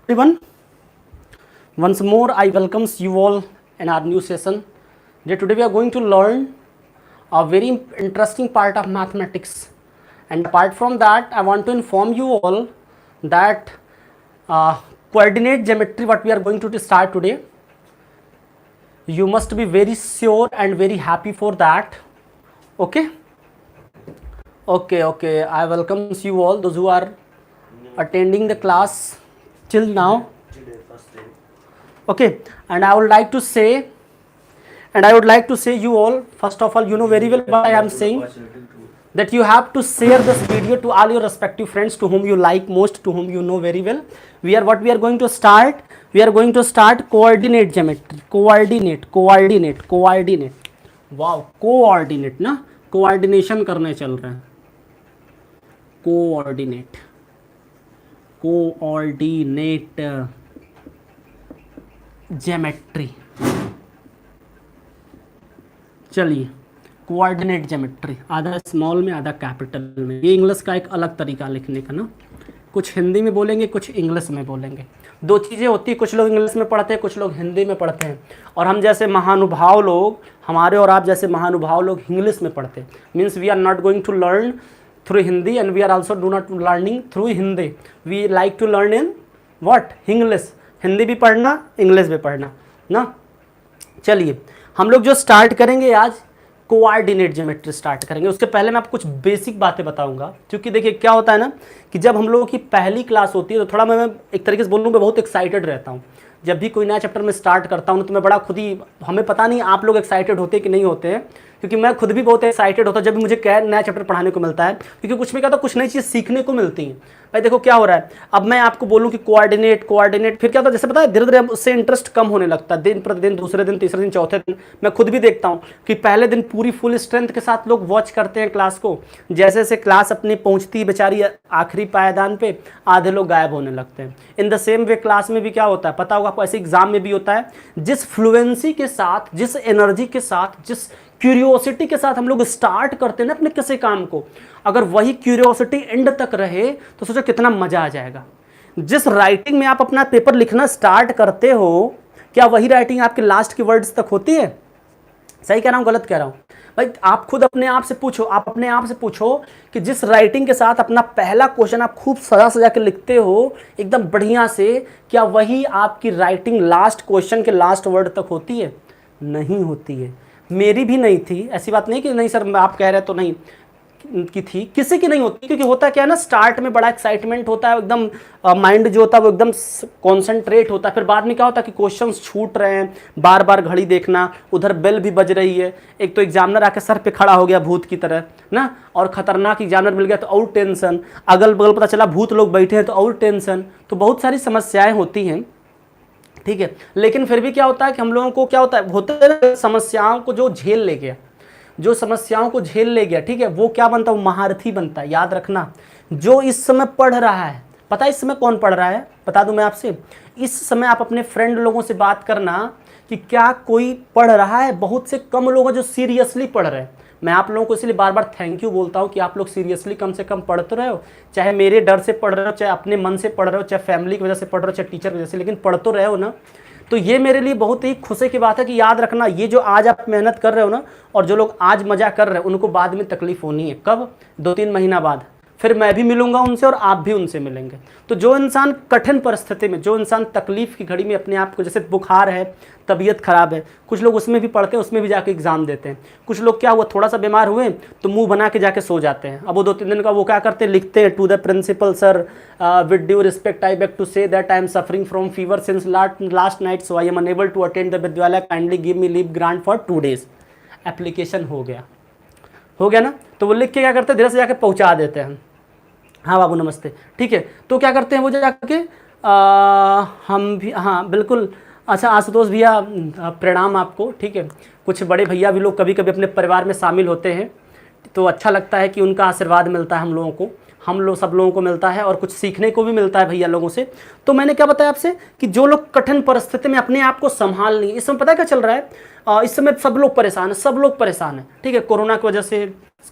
Everyone, once more I welcomes you all in our new session. Today we are going to learn a very interesting part of mathematics, and apart from that I want to inform you all that coordinate geometry what we are going to start today. You must be very sure and very happy for that. Okay, I welcomes you all those who are attending the class till now. Okay, and I would like to say you all, first of all, you know very well what I am saying, that you have to share this video to all your respective friends to whom you like most, to whom you know very well. We are going to start coordinate geometry. Coordinate. Wow, coordinate ना, coordination करने चल रहे हैं. Coordinate geometry. चलिए, coordinate geometry, आधा small में आधा capital में. ये इंग्लिश का एक अलग तरीका लिखने का ना, कुछ हिंदी में बोलेंगे कुछ इंग्लिश में बोलेंगे. दो चीज़ें होती है, कुछ लोग इंग्लिश में पढ़ते हैं कुछ लोग हिंदी में पढ़ते हैं, और हम जैसे महानुभाव लोग, हमारे और आप जैसे महानुभाव लोग इंग्लिश में पढ़ते हैं. Means we are not going to learn through Hindi and we are also do not learning through Hindi. We like to learn in what, English. Hindi भी पढ़ना इंग्लिश भी पढ़ना ना. चलिए, हम लोग जो स्टार्ट करेंगे आज कोऑर्डिनेट ज्योमेट्री स्टार्ट करेंगे. उसके पहले मैं आपको कुछ बेसिक बातें बताऊंगा, क्योंकि देखिए क्या होता है ना कि जब हम लोगों की पहली क्लास होती है तो थोड़ा मैं एक तरीके से बोलूँ, मैं बहुत एक्साइटेड रहता हूँ. जब भी कोई नया चैप्टर में स्टार्ट करता हूँ तो मैं बड़ा खुद ही, हमें पता नहीं आप लोग एक्साइटेड होते हैं कि नहीं होते हैं, क्योंकि मैं खुद भी बहुत एक्साइटेड होता जब भी मुझे क्या नया चैप्टर पढ़ाने को मिलता है, क्योंकि कुछ में क्या होता है, कुछ नई चीज़ सीखने को मिलती है. भाई देखो क्या हो रहा है, अब मैं आपको बोलूँ कि कोऑर्डिनेट, फिर क्या होता है, जैसे पता है धीरे धीरे उससे इंटरेस्ट कम होने लगता है. दिन प्रतिदिन, दूसरे दिन, तीसरे दिन, चौथे दिन, मैं खुद भी देखता हूँ कि पहले दिन पूरी फुल स्ट्रेंथ के साथ लोग वॉच करते हैं क्लास को. जैसे जैसे क्लास अपनी पहुँचती है बेचारी आखिरी पायदान पे, आधे लोग गायब होने लगते हैं. In the same way class में भी क्या होता है पता होगा आपको, ऐसे एग्जाम में भी होता है. जिस फ्लुएंसी के साथ, जिस एनर्जी के साथ, जिस क्यूरियोसिटी के साथ हम लोग स्टार्ट करते हैं ना अपने किसी काम को, अगर वही क्यूरियोसिटी एंड तक रहे तो सोचो कितना मजा आ जाएगा. जिस राइटिंग में आप अपना पेपर लिखना स्टार्ट करते हो, क्या वही राइटिंग आपके लास्ट की वर्ड्स तक होती है? सही कह रहा हूं गलत कह रहा हूं? भाई आप खुद अपने आप से पूछो, कि जिस राइटिंग के साथ अपना पहला क्वेश्चन आप खूब सजा के लिखते हो एकदम बढ़िया से, क्या वही आपकी राइटिंग लास्ट क्वेश्चन के लास्ट वर्ड तक होती है? नहीं होती है. मेरी भी नहीं थी. ऐसी बात नहीं कि नहीं सर आप कह रहे तो नहीं की थी, किसी की नहीं होती. क्योंकि होता क्या है ना, स्टार्ट में बड़ा एक्साइटमेंट होता है, एकदम माइंड जो होता है वो एकदम कॉन्सेंट्रेट होता है. फिर बाद में क्या होता है कि क्वेश्चंस छूट रहे हैं, बार बार घड़ी देखना, उधर बेल भी बज रही है, एक तो एग्जामिनर आके सर पे खड़ा हो गया भूत की तरह ना, और खतरनाक एग्जामिनर मिल गया तो और टेंशन, अगल बगल पता चला भूत लोग बैठे हैं तो और टेंशन. तो बहुत सारी समस्याएं होती हैं, ठीक है. लेकिन फिर भी क्या होता है कि हम लोगों को क्या होता है, समस्याओं को जो झेल ले गया, ठीक है, वो क्या बनता है, वो महारथी बनता है. याद रखना, जो इस समय पढ़ रहा है, पता है इस समय कौन पढ़ रहा है, बता दूं मैं आपसे, इस समय आप अपने फ्रेंड लोगों से बात करना कि क्या कोई पढ़ रहा है. बहुत से कम लोग हैं जो सीरियसली पढ़ रहे हैं. मैं आप लोगों को इसलिए बार बार थैंक यू बोलता हूं कि आप लोग सीरियसली कम से कम पढ़ तो रहे हो, चाहे मेरे डर से पढ़ रहे हो, चाहे अपने मन से पढ़ रहे हो, चाहे फैमिली की वजह से पढ़ रहे हो, चाहे टीचर की वजह से, लेकिन पढ़ तो रहे हो ना. तो ये मेरे लिए बहुत ही खुशी की बात है कि याद रखना, ये जो आज आप मेहनत कर रहे हो ना, और जो लोग आज मजा कर रहे हैं उनको बाद में तकलीफ होनी है. कब? 2-3 महीना बाद. फिर मैं भी मिलूंगा उनसे और आप भी उनसे मिलेंगे. तो जो इंसान कठिन परिस्थिति में, जो इंसान तकलीफ की घड़ी में अपने आप को, जैसे बुखार है, तबीयत खराब है, कुछ लोग उसमें भी पढ़ते हैं, उसमें भी जाके एग्जाम देते हैं. कुछ लोग क्या हुआ, थोड़ा सा बीमार हुए तो मुंह बना के जाके सो जाते हैं. अब वो 2-3 दिन का वो क्या करते हैं, लिखते हैं, to the principal sir, with due respect I beg to say that I am suffering from fever since last night, so I am unable to attend the vidyalaya, kindly give me leave grant for 2 days. Application हो गया ना. तो वो लिख के क्या करते हैं, धीरे से जाके पहुंचा देते हैं. हाँ बाबू नमस्ते, ठीक है. तो क्या करते हैं वो जाके, हम भी, हाँ बिल्कुल. अच्छा आशुतोष भैया प्रणाम आपको, ठीक है. कुछ बड़े भैया भी लोग कभी कभी अपने परिवार में शामिल होते हैं, तो अच्छा लगता है कि उनका आशीर्वाद मिलता है हम लोगों को. हम लोग सब लोगों को मिलता है और कुछ सीखने को भी मिलता है भैया लोगों से। तो मैंने क्या बताया आपसे कि जो लोग कठिन परिस्थिति में अपने आप को संभाल नहीं, इस समय पता क्या चल रहा है, इस समय सब लोग परेशान है, सब लोग परेशान है, ठीक है। कोरोना की वजह से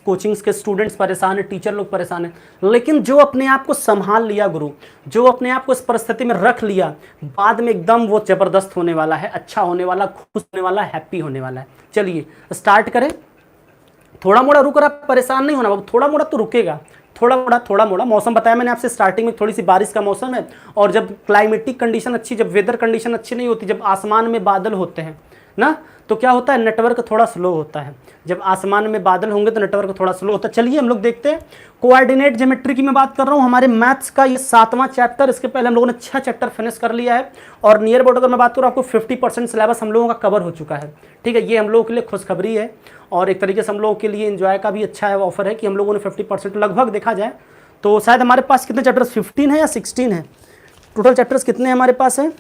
कोचिंग्स के स्टूडेंट्स परेशान है, टीचर लोग परेशान है, लेकिन जो अपने आप को संभाल लिया गुरु, जो अपने आप को इस परिस्थिति में रख लिया, बाद में एकदम वो जबरदस्त होने वाला है, अच्छा होने वाला, खुश होने वाला, हैप्पी होने वाला है। चलिए स्टार्ट करें। थोड़ा मोड़ा रुक रहा, परेशान नहीं होना बाबू, थोड़ा मोड़ा तो रुकेगा, थोड़ा मोड़ा। मौसम बताया मैंने आपसे स्टार्टिंग में, थोड़ी सी बारिश का मौसम है, और जब क्लाइमेटिक कंडीशन अच्छी, जब वेदर कंडीशन अच्छी नहीं होती, जब आसमान में बादल होते हैं ना, तो क्या होता है, नेटवर्क थोड़ा स्लो होता है। जब आसमान में बादल होंगे तो नेटवर्क थोड़ा स्लो होता है। चलिए हम लोग देखते हैं, कोऑर्डिनेट ज्योमेट्री की मैं बात कर रहा हूँ, हमारे मैथ्स का ये 7वां चैप्टर। इसके पहले हम लोगों ने 6 चैप्टर फिनिश कर लिया है, और नियर अबाउट अगर मैं बात करूँ आपको 50% सिलेबस हम लोगों का कवर हो चुका है, ठीक है। ये हम लोगों के लिए खुशखबरी है, और एक तरीके से हम लोगों के लिए एंजॉय का भी अच्छा है ऑफर है कि हम लोगों ने 50% लगभग देखा जाए तो शायद हमारे पास कितने चैप्टर्स, 15 है या 16 है टोटल चैप्टर्स, कितने हमारे पास है,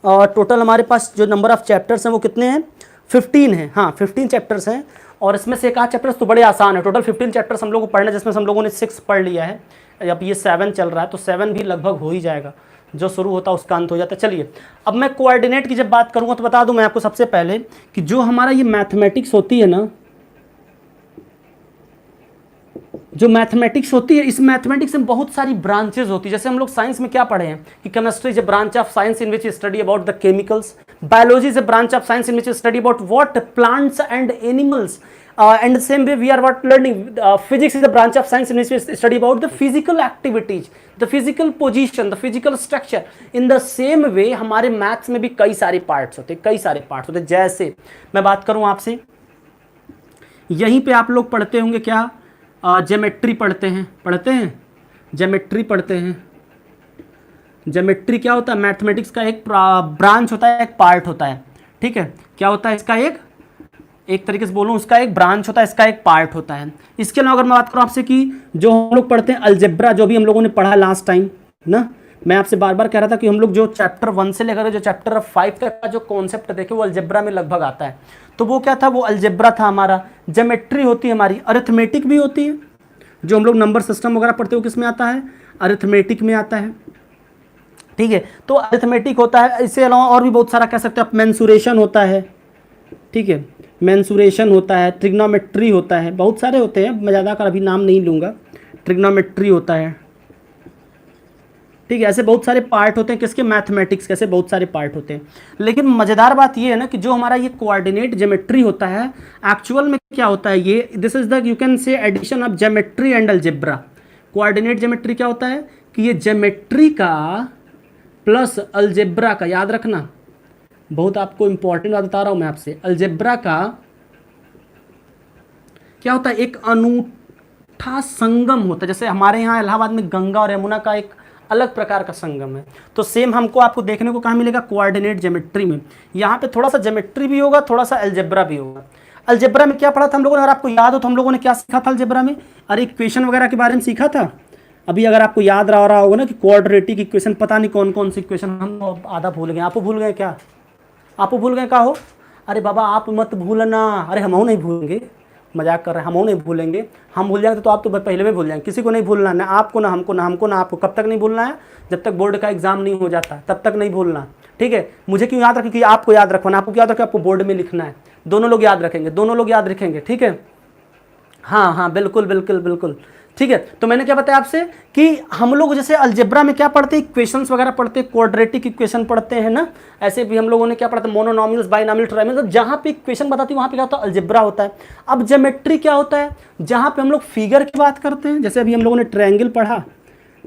और टोटल हमारे पास जो नंबर ऑफ चैप्टर्स हैं वो कितने हैं, 15 है, हाँ 15 चैप्टर्स हैं। और इसमें से एक आध चैप्टर्स तो बड़े आसान है। टोटल 15 चैप्टर्स हम लोगों को पढ़ना है, जिसमें हम लोगों ने 6 पढ़ लिया है, अब ये 7 चल रहा है, तो 7 भी लगभग हो ही जाएगा, जो शुरू होता है उसका अंत हो जाता है। चलिए अब मैं कोऑर्डिनेट की जब बात करूँगा तो बता दूँ मैं आपको सबसे पहले कि जो हमारा ये मैथमेटिक्स होती है ना, जो मैथमेटिक्स होती है, इस मैथमेटिक्स में बहुत सारी ब्रांचेज होती है। जैसे हम लोग साइंस में क्या पढ़े हैं कि chemistry is a branch of science in which study about the chemicals, biology is a branch of science in which study about what plants and animals, and the same way we are what learning physics is a branch of science in which we study about the physical activities, the physical position, the physical structure. in the same way हमारे maths में भी कई सारे parts होते हैं, कई सारे parts होते हैं। जैसे मैं बात करूं आपसे, यहीं पे आप लोग पढ़ते होंगे क्या, ज्योमेट्री पढ़ते हैं ज्योमेट्री पढ़ते हैं। ज्योमेट्री क्या होता है, मैथमेटिक्स का एक ब्रांच होता है, एक पार्ट होता है, ठीक है। क्या होता है इसका, एक तरीके से बोलूँ उसका एक ब्रांच होता है, इसका एक पार्ट होता है। इसके अलावा अगर मैं बात करूँ आपसे कि जो हम लोग पढ़ते हैं अलजेब्रा, जो भी हम लोगों ने पढ़ा लास्ट टाइम ना, मैं आपसे बार बार कह रहा था कि हम लोग जो चैप्टर 1 से लेकर जो चैप्टर 5 तक का जो कॉन्सेप्ट देखे वो अलजेब्रा में लगभग आता है। तो वो क्या था, वो अलजेब्रा था हमारा। ज्योमेट्री होती है हमारी, अरिथमेटिक भी होती है, जो हम लोग नंबर सिस्टम वगैरह पढ़ते हो किस में आता है, अरिथमेटिक में आता है, ठीक है। तो अरिथमेटिक होता है, इससे अलावा और भी बहुत सारा कह सकते हैं आप, मेंसुरेशन होता है, ठीक है, मेंसुरेशन होता है, ट्रिग्नोमेट्री होता है, बहुत सारे होते हैं, मैं ज़्यादा कर अभी नाम नहीं लूँगा। ट्रिग्नोमेट्री होता है, ठीक है। ऐसे बहुत सारे पार्ट होते हैं किसके, मैथमेटिक्स के, ऐसे बहुत सारे पार्ट होते हैं। लेकिन मज़ेदार बात ये है ना कि जो हमारा ये कोऑर्डिनेट ज्योमेट्री होता है, एक्चुअल में क्या होता है, ये this is the you can say addition of geometry and algebra. Coordinate geometry क्या होता है कि ये ज्योमेट्री का प्लस अलजेब्रा का, याद रखना बहुत आपको इंपॉर्टेंट बात बता रहा हूं मैं आपसे, अलजेब्रा का क्या होता है, एक अनूठा संगम होता है। जैसे हमारे यहाँ इलाहाबाद में गंगा और यमुना का एक अलग प्रकार का संगम है, तो सेम हमको आपको देखने को कहाँ मिलेगा, कोऑर्डिनेट ज्योमेट्री में। यहाँ पे थोड़ा सा ज्योमेट्री भी होगा, थोड़ा सा अलजेब्रा भी होगा। अलजेब्रा में क्या पढ़ा था हम लोगों ने, अगर आपको याद हो तो हम लोगों ने क्या सीखा था अलजेब्रा में, अरे इक्वेशन वगैरह के बारे में सीखा था। अभी अगर आपको याद रहा होगा ना कि क्वाड्रेटिक इक्वेशन, पता नहीं कौन कौन सी इक्वेशन, हम आधा भूल गए। आप भूल गए क्या, आप भूल गए, क्या हो, अरे बाबा आप मत भूलना, अरे हम नहीं भूलेंगे, मजाक कर रहे हैं, हम नहीं भूलेंगे। हम भूल जाएंगे तो आप तो पहले में भूल जाएंगे। किसी को नहीं भूलना, ना आपको ना हमको, ना हमको ना आपको। कब तक नहीं भूलना है, जब तक बोर्ड का एग्जाम नहीं हो जाता तब तक नहीं भूलना, ठीक है। मुझे क्यों याद रखें कि आपको याद रखवाना, आपको याद रखें, आपको बोर्ड में लिखना है। दोनों लोग याद रखेंगे, दोनों लोग याद रखेंगे, ठीक है। हाँ हाँ बिल्कुल बिल्कुल बिल्कुल, ठीक है। तो मैंने क्या बताया आपसे कि हम लोग जैसे अलजेब्रा में क्या पढ़ते हैं, इक्वेशंस वगैरह पढ़ते हैं, क्वाड्रेटिक इक्वेशन पढ़ते हैं ना, ऐसे भी हम लोगों ने क्या पढ़ा था, मोनोनॉमियल्स, बाइनॉमियल, ट्राइनॉमियल। तो जहाँ पे इक्वेशन बताती है वहाँ पे क्या होता है, अलजेब्रा होता है। अब ज्योमेट्री क्या होता है, जहाँ पे हम लोग फिगर की बात करते हैं। जैसे अभी हम लोगों ने ट्रायंगल पढ़ा,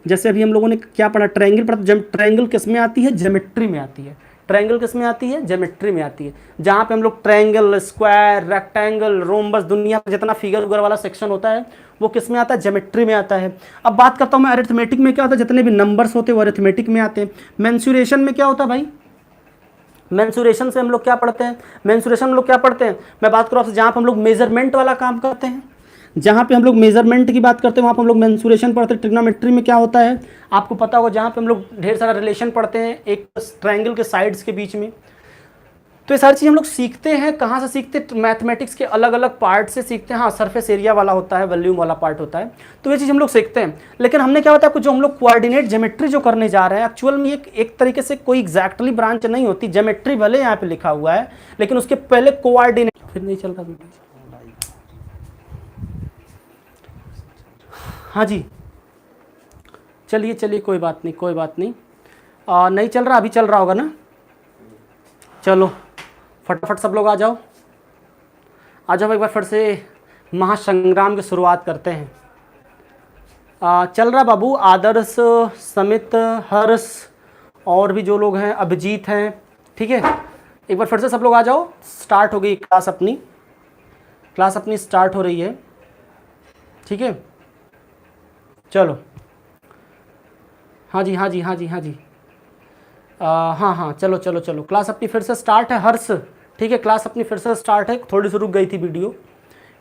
जैसे अभी हम लोगों ने क्या पढ़ा, ट्रायंगल पढ़ा। ट्रायंगल किस में आती है, ज्योमेट्री में आती है। ट्रायंगल किस में आती है, ज्योमेट्री में आती है। जहाँ पे हम लोग ट्रायंगल, स्क्वायर, रेक्टेंगल, रोम्बस, दुनिया में जितना फिगर वगैरह वाला सेक्शन होता है वो किस में आता है, ज्योमेट्री में आता है। अब बात करता हूँ मैं अरिथमेटिक में, क्या होता है, जितने भी नंबर्स होते हैं वो अरिथमेटिक में आते हैं। मेंसुरेशन में क्या होता है भाई, मेंसुरेशन से हम लोग क्या पढ़ते हैं, मेंसुरेशन हम लोग क्या पढ़ते हैं, मैं बात करूँ आपसे, जहाँ पे हम लोग मेजरमेंट वाला काम करते हैं, जहाँ पे हम लोग मेजरमेंट की बात करते हैं वहाँ पे हम लोग मेंसुरेशन पढ़ते हैं। ट्रिग्नोमेट्री में क्या होता है आपको पता होगा, जहाँ पे हम लोग ढेर सारा रिलेशन पढ़ते हैं एक ट्रायंगल के साइड्स के बीच में, तो ये सारी चीज़ हम लोग सीखते हैं, कहाँ से सीखते हैं? मैथमेटिक्स के अलग अलग पार्ट से सीखते हैं। हाँ, सरफेस एरिया वाला होता है, वॉल्यूम वाला पार्ट होता है, तो ये चीज़ हम लोग सीखते हैं। लेकिन हमने क्या होता है, जो हम लोग कोऑर्डिनेट ज्योमेट्री जो करने जा रहे हैं, एक्चुअल में एक तरीके से कोई एग्जैक्टली ब्रांच नहीं होती। ज्योमेट्री भले यहाँ पे लिखा हुआ है, लेकिन उसके पहले कोऑर्डिनेट, फिर नहीं चल रहा वीडियो। हाँ जी, चलिए चलिए, कोई बात नहीं, कोई बात नहीं। नहीं चल रहा, अभी चल रहा होगा ना? चलो फटाफट सब लोग आ जाओ, आ जाओ, एक बार फिर से महासंग्राम की शुरुआत करते हैं। चल रहा बाबू, आदर्श, समित, हर्ष और भी जो लोग हैं, अभिजीत हैं, ठीक है। एक बार फिर से सब लोग आ जाओ, स्टार्ट हो गई क्लास अपनी स्टार्ट हो रही है, ठीक है। चलो, हाँ जी हाँ जी हाँ जी हाँ जी, हाँ, चलो चलो चलो, क्लास अपनी फिर से स्टार्ट है। हर्ष, ठीक है, क्लास अपनी फिर से स्टार्ट है। थोड़ी सी रुक गई थी वीडियो,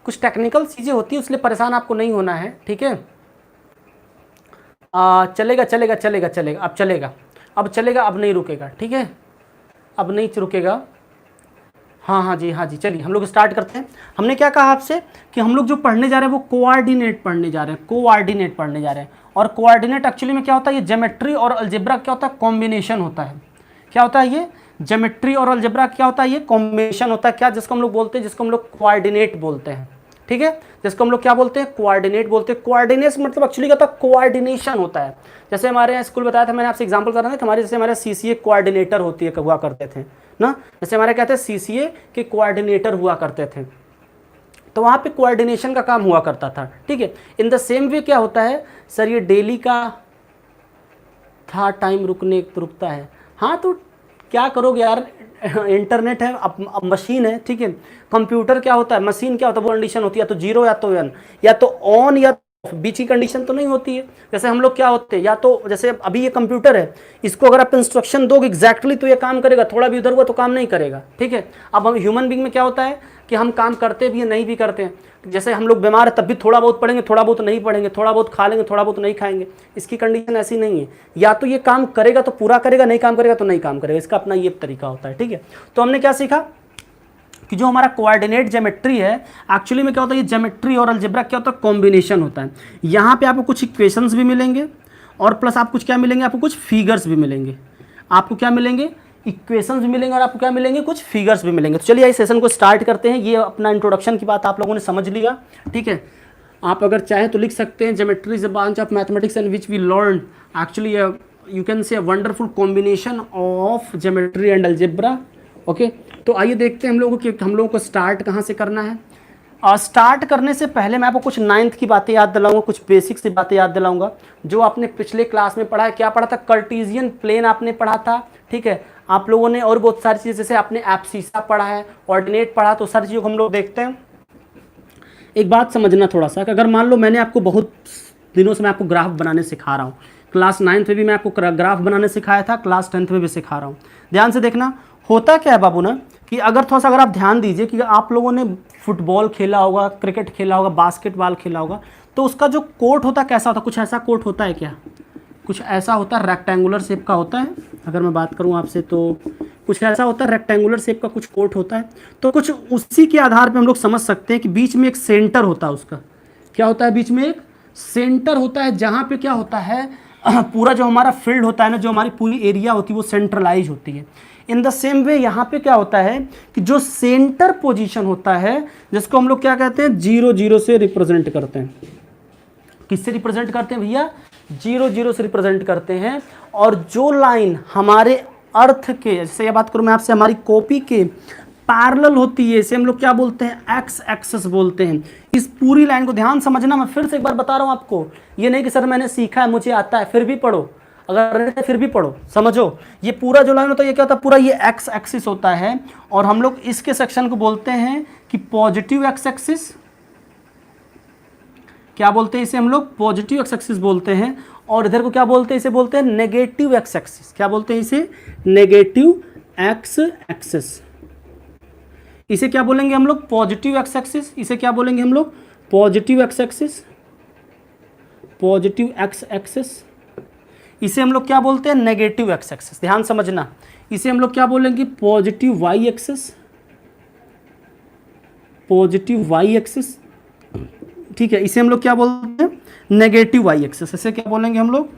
कुछ टेक्निकल चीज़ें होती है, इसलिए परेशान आपको नहीं होना है, ठीक है। चलेगा चलेगा चलेगा चलेगा, अब चलेगा, अब नहीं रुकेगा, ठीक है, अब नहीं रुकेगा। हाँ जी, चलिए हम लोग स्टार्ट करते हैं। हमने क्या कहा आपसे कि हम लोग जो पढ़ने जा रहे हैं वो कोऑर्डिनेट पढ़ने जा रहे हैं, और कोऑर्डिनेट एक्चुअली में क्या होता है, ये ज्योमेट्री और अलजेब्रा क्या होता है, कॉम्बिनेशन होता है। क्या होता है ये? ज्योमेट्री और अलजेब्रा क्या होता है, ये कॉम्बिनेशन होता है। क्या? जिसको हम लोग बोलते हैं, जिसको हम लोग कोऑर्डिनेट बोलते हैं, ठीक है, जिसको हम लोग क्या बोलते हैं, कोऑर्डिनेट बोलते हैं। कोऑर्डिनेशन मतलब एक्चुअली क्या होता है, कोऑर्डिनेशन होता है। जैसे हमारे यहाँ स्कूल बताया था, मैंने आपसे एग्जांपल कर रहा था कि हमारे जैसे हमारे सीसीए कोऑर्डिनेटर हुआ करते थे ना, जैसे हमारे कहते हैं सीसीए के कोऑर्डिनेटर हुआ करते थे, तो वहाँ पे कोऑर्डिनेशन का काम हुआ करता था, ठीक है। इन द सेम वे क्या होता है सर, ये डेली का था, टाइम रुकता है। हाँ, तो क्या करोगे यार, इंटरनेट है, अब मशीन है, ठीक है। कंप्यूटर क्या होता है, मशीन क्या होता है, वो कंडीशन होती है, या तो 0 या तो 1, या तो ऑन या बीच की कंडीशन तो नहीं होती है। जैसे हम लोग क्या होते हैं, या तो जैसे अभी ये कंप्यूटर है, इसको अगर आप इंस्ट्रक्शन दोगे एग्जैक्टली तो ये काम करेगा, थोड़ा भी उधर हुआ तो काम नहीं करेगा, ठीक है। अब हम ह्यूमन बीइंग में क्या होता है कि हम काम करते भी हैं, नहीं भी करते हैं। जैसे हम लोग बीमार है तब भी थोड़ा बहुत पढ़ेंगे, थोड़ा बहुत नहीं पढ़ेंगे, थोड़ा बहुत खा लेंगे, थोड़ा बहुत नहीं खाएंगे। इसकी कंडीशन ऐसी नहीं है, या तो ये काम करेगा तो पूरा करेगा, नहीं काम करेगा तो नहीं काम करेगा। इसका अपना ये तरीका होता है, ठीक है। तो हमने क्या सीखा कि जो हमारा कोऑर्डिनेट ज्योमेट्री है, एक्चुअली में क्या होता है, ये ज्योमेट्री और अलजेब्रा क्या होता है, कॉम्बिनेशन होता है। यहाँ पे आपको कुछ इक्वेशंस भी मिलेंगे, और प्लस आपको कुछ क्या मिलेंगे, आपको कुछ फिगर्स भी मिलेंगे। आपको क्या मिलेंगे, इक्वेशंस भी मिलेंगे, और आपको क्या मिलेंगे, कुछ फिगर्स भी मिलेंगे। तो चलिए इस सेशन को स्टार्ट करते हैं। ये अपना इंट्रोडक्शन की बात आप लोगों ने समझ लिया, ठीक है। आप अगर चाहें तो लिख सकते हैं, geometry is a branch of mathematics in which we learn actually you can say a wonderful combination of geometry and algebra, okay. तो आइए देखते हैं हम लोगों को स्टार्ट कहाँ से करना है। स्टार्ट करने से पहले मैं आपको कुछ 9th की बातें याद दिलाऊंगा, कुछ बेसिक्स की बातें याद दिलाऊंगा जो आपने पिछले क्लास में पढ़ा है। क्या पढ़ा था, कार्टेशियन प्लेन आपने पढ़ा था, ठीक है। आप लोगों ने और बहुत सारी चीज़ें, जैसे आपने एब्सिसा पढ़ा है, ऑर्डिनेट पढ़ा, तो सारी चीज़ों को हम लोग देखते हैं। एक बात समझना थोड़ा सा, कि अगर मान लो मैंने आपको बहुत दिनों से मैं आपको ग्राफ बनाने सिखा रहा हूँ, क्लास 9th में भी मैं आपको ग्राफ बनाने सिखाया था, क्लास 10th में भी सिखा रहा हूँ। ध्यान से देखना, होता क्या है बाबू ना, कि अगर थोड़ा सा अगर आप ध्यान दीजिए कि आप लोगों ने फुटबॉल खेला होगा, क्रिकेट खेला होगा, बास्केटबॉल खेला होगा, तो उसका जो कोर्ट होता है कैसा होता है, कुछ ऐसा कोर्ट होता है क्या, कुछ ऐसा होता है, रेक्टेंगुलर शेप का होता है। अगर मैं बात करूं आपसे तो कुछ ऐसा होता है, रेक्टेंगुलर शेप का कुछ कोर्ट होता है। तो कुछ उसी के आधार पे हम लोग समझ सकते हैं कि बीच में एक सेंटर होता है, उसका क्या होता है, बीच में एक सेंटर होता है, जहाँ पे क्या होता है, पूरा जो हमारा फील्ड होता है ना, जो हमारी पूरी एरिया होती है वो सेंट्रलाइज होती है। इन द सेम वे यहाँ पे क्या होता है कि जो सेंटर पोजीशन होता है, जिसको हम लोग क्या कहते हैं, 0 0 से रिप्रेजेंट करते हैं। किससे रिप्रेजेंट करते हैं भैया, 0 0 से रिप्रेजेंट करते हैं। और जो लाइन हमारे अर्थ के, जैसे ये बात करूँ मैं आपसे, हमारी कॉपी के पैरेलल होती है, इसे हम लोग क्या बोलते हैं, एक्स एक्सिस बोलते हैं। इस पूरी लाइन को ध्यान समझना, मैं फिर से एक बार बता रहा हूँ आपको, ये नहीं कि सर मैंने सीखा है, मुझे आता है, फिर भी पढ़ो, अगर फिर भी पढ़ो, समझो। ये पूरा जो लाइन होता है, ये क्या होता है, पूरा ये एक्स एक्सिस होता है, और हम लोग इसके सेक्शन को बोलते हैं कि पॉजिटिव एक्स एक्सिस। क्या बोलते हैं इसे, हम लोग पॉजिटिव एक्स एक्सिस बोलते हैं। और इधर को क्या बोलते हैं, इसे बोलते हैं नेगेटिव एक्स एक्सिस। क्या बोलते हैं इसे, नेगेटिव एक्स एक्सिस। इसे क्या बोलेंगे हम लोग, पॉजिटिव एक्स एक्सिस। इसे क्या बोलेंगे हम लोग, positive x axis, positive x axis. इसे हम लोग क्या बोलते हैं, नेगेटिव एक्स एक्सिस, ध्यान समझना। इसे हम लोग क्या बोलेंगे, positive y axis, positive y axis, ठीक है। इसे हम लोग क्या बोलते हैं, नेगेटिव वाई एक्सिस। इसे क्या बोलेंगे हम लोग,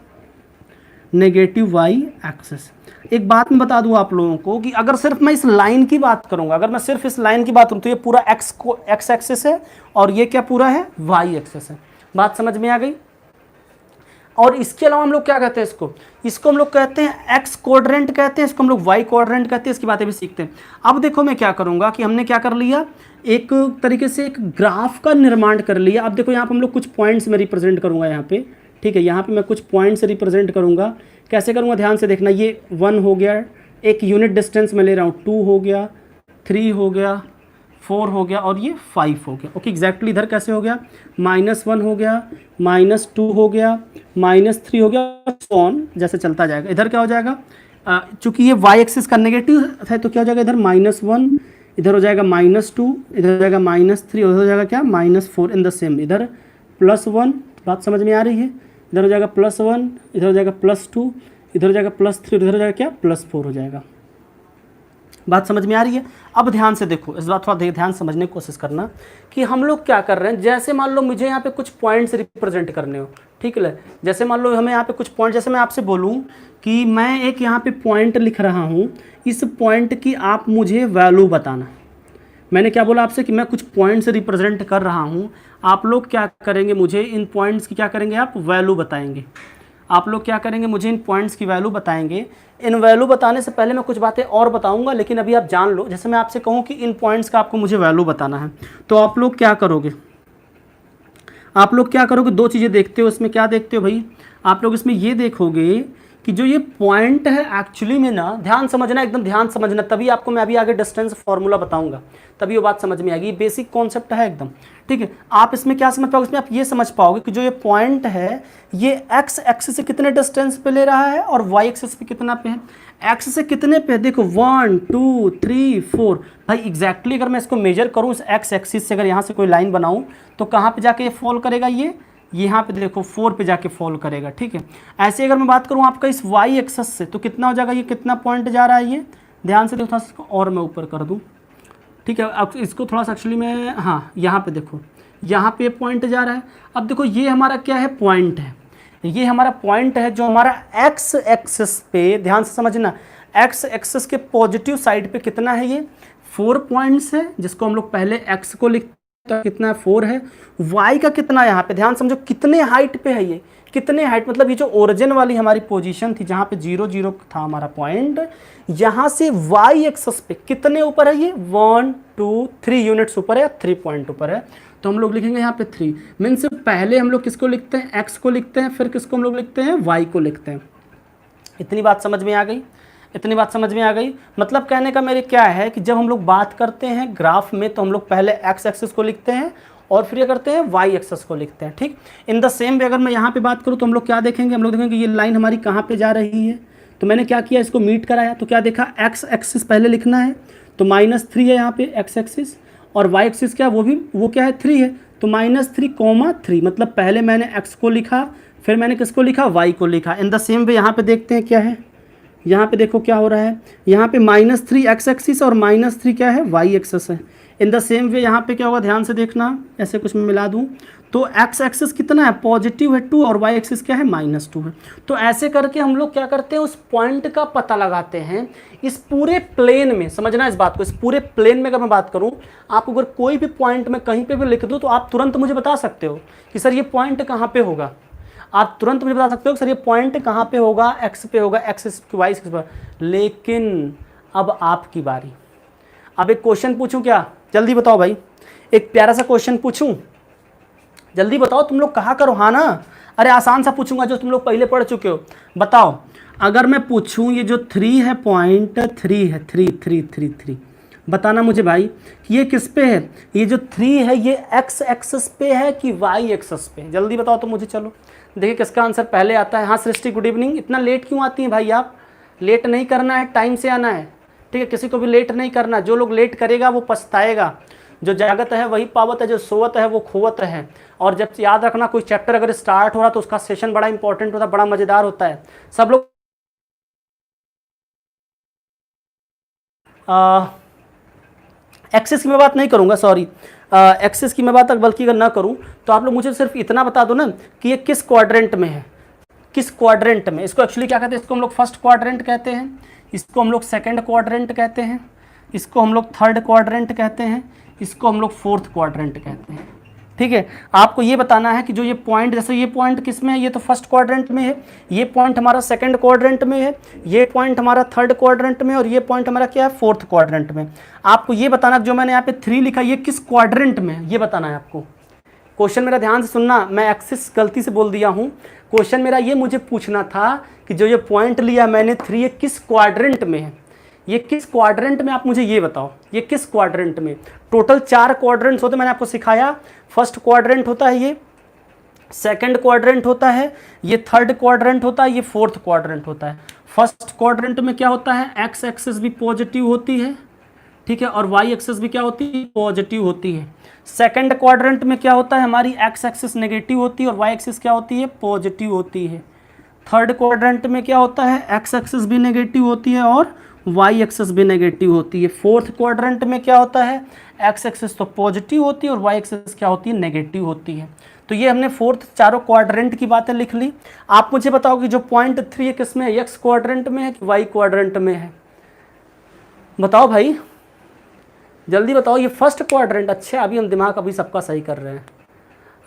नेगेटिव वाई एक्सिस। एक बात मैं बता दूं आप लोगों को कि अगर सिर्फ मैं इस लाइन की बात करूंगा, अगर मैं सिर्फ इस लाइन की बात करूं तो ये पूरा एक्स एक्सिस है और ये क्या पूरा है, वाई एक्सिस है। बात समझ में आ गई। और इसके अलावा हम लोग क्या कहते हैं इसको हम लोग कहते हैं एक्स क्वाड्रेंट कहते हैं, इसको हम लोग वाई क्वाड्रेंट कहते हैं। इसकी बातें भी सीखते हैं। अब देखो मैं क्या करूंगा कि हमने क्या कर लिया, एक तरीके से एक ग्राफ का निर्माण कर लिया। अब देखो यहाँ पे हम लोग कुछ पॉइंट्स में रिप्रेजेंट करूंगा यहाँ पे, ठीक है। यहाँ पे मैं कुछ पॉइंट्स रिप्रेजेंट करूंगा। कैसे करूंगा, ध्यान से देखना। ये 1 हो गया, एक यूनिट डिस्टेंस में ले रहा हूँ, 2 हो गया, 3 हो गया, 4 हो गया और ये 5 हो गया। ओके, एग्जैक्टली इधर कैसे हो गया, -1 हो गया, -2 हो गया, -3 हो गया, ऑन जैसे चलता जाएगा। इधर क्या हो जाएगा, चूंकि ये वाई एक्सिस का नेगेटिव है तो क्या हो जाएगा, इधर -1, इधर हो जाएगा -2, इधर हो जाएगा -3, उधर हो जाएगा क्या, -4 इन द सेम। इधर +1, बात समझ में आ रही है। इधर हो जाएगा +1, इधर हो जाएगा +2, इधर हो जाएगा +3, इधर हो जाएगा क्या, +4 हो जाएगा। बात समझ में आ रही है। अब ध्यान से देखो, इस बात थोड़ा ध्यान समझने की कोशिश करना कि हम लोग क्या कर रहे हैं। जैसे मान लो मुझे यहाँ पे कुछ पॉइंट्स रिप्रेजेंट करने हो, ठीक है। जैसे मान लो हमें यहाँ पे कुछ पॉइंट, जैसे मैं आपसे बोलूँ कि मैं एक यहाँ पे पॉइंट लिख रहा हूँ, इस पॉइंट की आप मुझे वैल्यू बताना। मैंने क्या बोला आपसे कि मैं कुछ पॉइंट्स रिप्रेजेंट कर रहा हूँ, आप लोग क्या करेंगे, मुझे इन पॉइंट्स की क्या करेंगे, आप वैल्यू बताएंगे। आप लोग क्या करेंगे, मुझे इन पॉइंट्स की वैल्यू बताएंगे। इन वैल्यू बताने से पहले मैं कुछ बातें और बताऊंगा, लेकिन अभी आप जान लो। जैसे मैं आपसे कहूँ कि इन पॉइंट्स का आपको मुझे वैल्यू बताना है, तो आप लोग क्या करोगे, आप लोग क्या करोगे, दो चीज़ें देखते हो इसमें। क्या देखते हो भाई, आप लोग इसमें ये देखोगे कि जो ये पॉइंट है एक्चुअली में ना, ध्यान समझना, एकदम ध्यान समझना, तभी आपको मैं अभी आगे डिस्टेंस फार्मूला बताऊंगा, तभी वो बात समझ में आएगी। बेसिक कॉन्सेप्ट है एकदम, ठीक है। आप इसमें क्या समझ पाओगे, इसमें आप ये समझ पाओगे कि जो ये पॉइंट है ये एक्स एक्सिस से कितने डिस्टेंस पे ले रहा है और वाई एक्सिस पे कितना पे है। एक्स से कितने पे, देखो 1 2 3 4। भाई एग्जैक्टली अगर मैं इसको मेजर करूँ इस एक्स एक्सिस से, अगर यहाँ से कोई लाइन बनाऊँ तो कहाँ पे जाके ये फॉल करेगा, ये यहाँ पे देखो 4 पे जाके फॉल करेगा, ठीक है। ऐसे अगर मैं बात करूँ आपका इस वाई एक्सिस से, तो कितना हो जाएगा, ये कितना पॉइंट जा रहा है, ये ध्यान से देखो, थोड़ा सा और मैं ऊपर कर दूँ, ठीक है। अब इसको थोड़ा सा एक्चुअली मैं, हाँ यहाँ पे देखो, यहाँ पे पॉइंट जा रहा है। अब देखो ये हमारा क्या है, पॉइंट है, ये हमारा पॉइंट है जो हमारा एक्स एक्सिस पे, ध्यान से समझना, एक्स एक्सिस के पॉजिटिव साइड पे कितना है, ये 4 पॉइंट्स है, जिसको हम लोग पहले एक्स को लिखते हैं, कितना है 4 है। वाई का कितना, यहाँ पे ध्यान समझो, कितने हाइट पे है, ये कितने हाइट, मतलब ये जो ओरिजिन वाली हमारी पोजीशन थी जहाँ पे 0 0 था हमारा पॉइंट, यहाँ से वाई एक्सिस पे कितने ऊपर है, ये 1 2 3 यूनिट्स ऊपर है, 3 पॉइंट ऊपर है। तो हम लोग लिखेंगे यहाँ पे 3 मीन्स पहले हम लोग किसको लिखते हैं, एक्स को लिखते हैं, फिर किसको हम लोग लिखते हैं, वाई को लिखते हैं। इतनी बात समझ में आ गई, इतनी बात समझ में आ गई। मतलब कहने का मेरे क्या है कि जब हम लोग बात करते हैं ग्राफ में, तो हम लोग पहले एक्स एक्सिस को लिखते हैं और फिर ये करते हैं वाई एक्सिस को लिखते हैं, ठीक। इन द सेम वे अगर मैं यहाँ पे बात करूँ तो हम लोग क्या देखेंगे, हम लोग देखेंगे ये लाइन हमारी कहाँ पे जा रही है। तो मैंने क्या किया, इसको मीट कराया, तो क्या देखा, एक्स एक्सिस पहले लिखना है, तो -3 है यहाँ पे एक्स एक्सिस, और वाई एक्सिस क्या, वो क्या है, 3 है, तो -3, 3, मतलब पहले मैंने एक्स को लिखा, फिर मैंने किसको लिखा, वाई को लिखा। इन द सेम वे यहाँ पे देखते हैं क्या है, यहाँ पे देखो क्या हो रहा है, यहाँ पे -3 एक्स एक्सिस और -3 क्या है, वाई एक्सिस है। इन द सेम वे यहाँ पे क्या होगा, ध्यान से देखना, ऐसे कुछ मैं मिला दूँ तो एक्स एक्सिस कितना है, पॉजिटिव है 2, और वाई एक्सिस क्या है, -2 है। तो ऐसे करके हम लोग क्या करते हैं, उस पॉइंट का पता लगाते हैं इस पूरे प्लेन में। समझना इस बात को, इस पूरे प्लेन में अगर मैं बात करूँ, आप अगर कोई भी पॉइंट में कहीं पर भी लिख दूँ तो आप तुरंत मुझे बता सकते हो कि सर ये पॉइंट कहाँ पर होगा। आप तुरंत मुझे बता सकते हो कि सर ये पॉइंट कहाँ पे होगा, एक्स पे होगा, एक्स वाई एक्सिस पर। लेकिन अब आपकी बारी। अब एक क्वेश्चन पूछूं क्या, जल्दी बताओ भाई, एक प्यारा सा क्वेश्चन पूछूं, जल्दी बताओ, तुम लोग कहा करो हाँ ना। अरे आसान सा पूछूंगा जो तुम लोग पहले पढ़ चुके हो। बताओ, अगर मैं पूछूं ये जो 3 है, पॉइंट 3 है, 3 बताना मुझे भाई कि ये किस पे है, ये जो 3 है ये एक्स एक्सिस पे है कि वाई एक्सिस पे, जल्दी बताओ तो मुझे। चलो देखिए किसका आंसर पहले आता है। हाँ सृष्टि, गुड इवनिंग। इतना लेट क्यों आती हैं भाई आप, लेट नहीं करना है, टाइम से आना है, ठीक है। किसी को भी लेट नहीं करना, जो लोग लेट करेगा वो पछताएगा, जो जागत है वही पावत है, जो सोवत है वो खोवत है। और जब याद रखना कोई चैप्टर अगर स्टार्ट हो रहा तो उसका सेशन बड़ा इंपॉर्टेंट होता है, बड़ा मजेदार होता है। सब लोग एक्सेस की मैं बात नहीं करूंगा, सॉरी, एक्सेस की मैं बात बल्कि अगर ना करूं तो आप लोग मुझे सिर्फ इतना बता दो ना कि ये किस क्वाड्रेंट में है, किस क्वाड्रेंट में। इसको एक्चुअली क्या कहते हैं, इसको हम लोग फर्स्ट क्वाड्रेंट कहते हैं, इसको हम लोग सेकंड क्वाड्रेंट कहते हैं, इसको हम लोग थर्ड क्वाड्रेंट कहते हैं, इसको हम लोग फोर्थ क्वाड्रेंट कहते हैं। ठीक है, आपको ये बताना है कि जो ये पॉइंट, जैसे ये पॉइंट किस में है, ये तो फर्स्ट क्वाड्रेंट में है, ये पॉइंट हमारा सेकंड क्वाड्रेंट में है, ये पॉइंट हमारा थर्ड क्वाड्रेंट में, और ये पॉइंट हमारा क्या है, फोर्थ क्वाड्रेंट में। आपको ये बताना जो मैंने यहाँ पे 3 लिखा ये किस क्वाड्रेंट में है, ये बताना है आपको। क्वेश्चन मेरा ध्यान से सुनना, मैं एक्सिस गलती से बोल दिया हूँ। क्वेश्चन मेरा ये मुझे पूछना था कि जो ये पॉइंट लिया मैंने 3, ये किस क्वाड्रेंट में है, ये किस क्वाड्रेंट में, आप मुझे ये बताओ ये किस क्वाड्रेंट में। टोटल 4 क्वाड्रेंट्स होते, मैंने आपको सिखाया। फर्स्ट क्वाड्रेंट होता है ये, सेकंड क्वाड्रेंट होता है ये, थर्ड क्वाड्रेंट होता है ये, फोर्थ क्वाड्रेंट होता है। फर्स्ट क्वाड्रेंट में क्या होता है, एक्स एक्सिस भी पॉजिटिव होती है, ठीक है, और वाई एक्सिस भी क्या होती है, पॉजिटिव होती है। सेकंड क्वाड्रेंट में क्या होता है, हमारी एक्स एक्सिस नेगेटिव होती है और वाई एक्सिस क्या होती है, पॉजिटिव होती है। थर्ड क्वाड्रेंट में क्या होता है, एक्स एक्सिस भी नेगेटिव होती है और वाई एक्सिस भी नेगेटिव होती है। फोर्थ क्वाड्रेंट में क्या होता है, एक्स एक्सिस तो पॉजिटिव होती है और वाई एक्सिस क्या होती है, नेगेटिव होती है। तो ये हमने फोर्थ चारों क्वाड्रेंट की बातें लिख ली। आप मुझे बताओ कि जो पॉइंट 3 है किस में है, एक्स क्वाड्रेंट में है कि वाई क्वाड्रेंट में है, बताओ भाई जल्दी बताओ। ये फर्स्ट क्वाड्रेंट, अच्छा अभी हम दिमाग अभी सबका सही कर रहे हैं।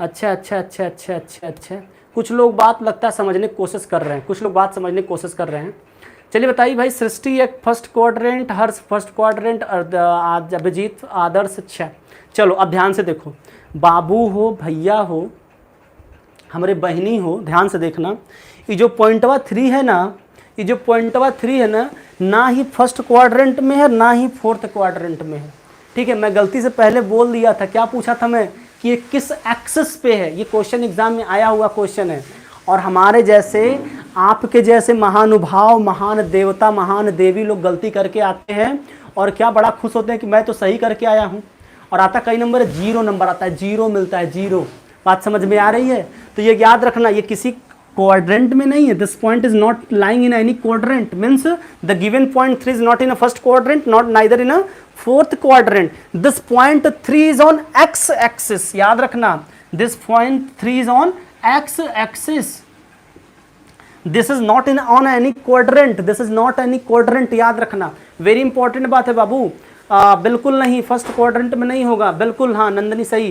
अच्छा अच्छा अच्छा अच्छा अच्छा अच्छा, कुछ लोग बात लगता है समझने की कोशिश कर रहे हैं, कुछ लोग बात समझने की कोशिश कर रहे हैं। चलिए बताइए भाई, सृष्टि एक फर्स्ट क्वाड्रेंट, हर्ष फर्स्ट क्वाड्रेंट, अभिजीत आदर्श, अच्छा चलो अब ध्यान से देखो, बाबू हो, भैया हो, हमारे बहनी हो, ध्यान से देखना। ये जो पॉइंटवा 3 है ना, ये जो पॉइंटवा 3 है ना ही फर्स्ट क्वाड्रेंट में है ना ही फोर्थ क्वाड्रेंट में है। ठीक है, मैं गलती से पहले बोल दिया था, क्या पूछा था मैं कि ये किस एक्सिस पे है। ये क्वेश्चन एग्जाम में आया हुआ क्वेश्चन है, और हमारे जैसे आपके जैसे महानुभाव, महान देवता, महान देवी लोग गलती करके आते हैं और क्या बड़ा खुश होते हैं कि मैं तो सही करके आया हूँ, और आता कई नंबर है, 0 नंबर आता है, 0 मिलता है, 0। बात समझ में आ रही है? तो ये याद रखना, ये किसी क्वाड्रेंट में नहीं है। This point is not lying in any quadrant, means the given point 3 is not in a first quadrant, not neither in a fourth quadrant. This point 3 is on x axis, याद रखना, this point 3 is on x axis, this is not in on any quadrant, this is not any quadrant, याद रखना, very important बात है बाबू। बिल्कुल नहीं, first quadrant में नहीं होगा, बिल्कुल, हाँ नंदनी सही,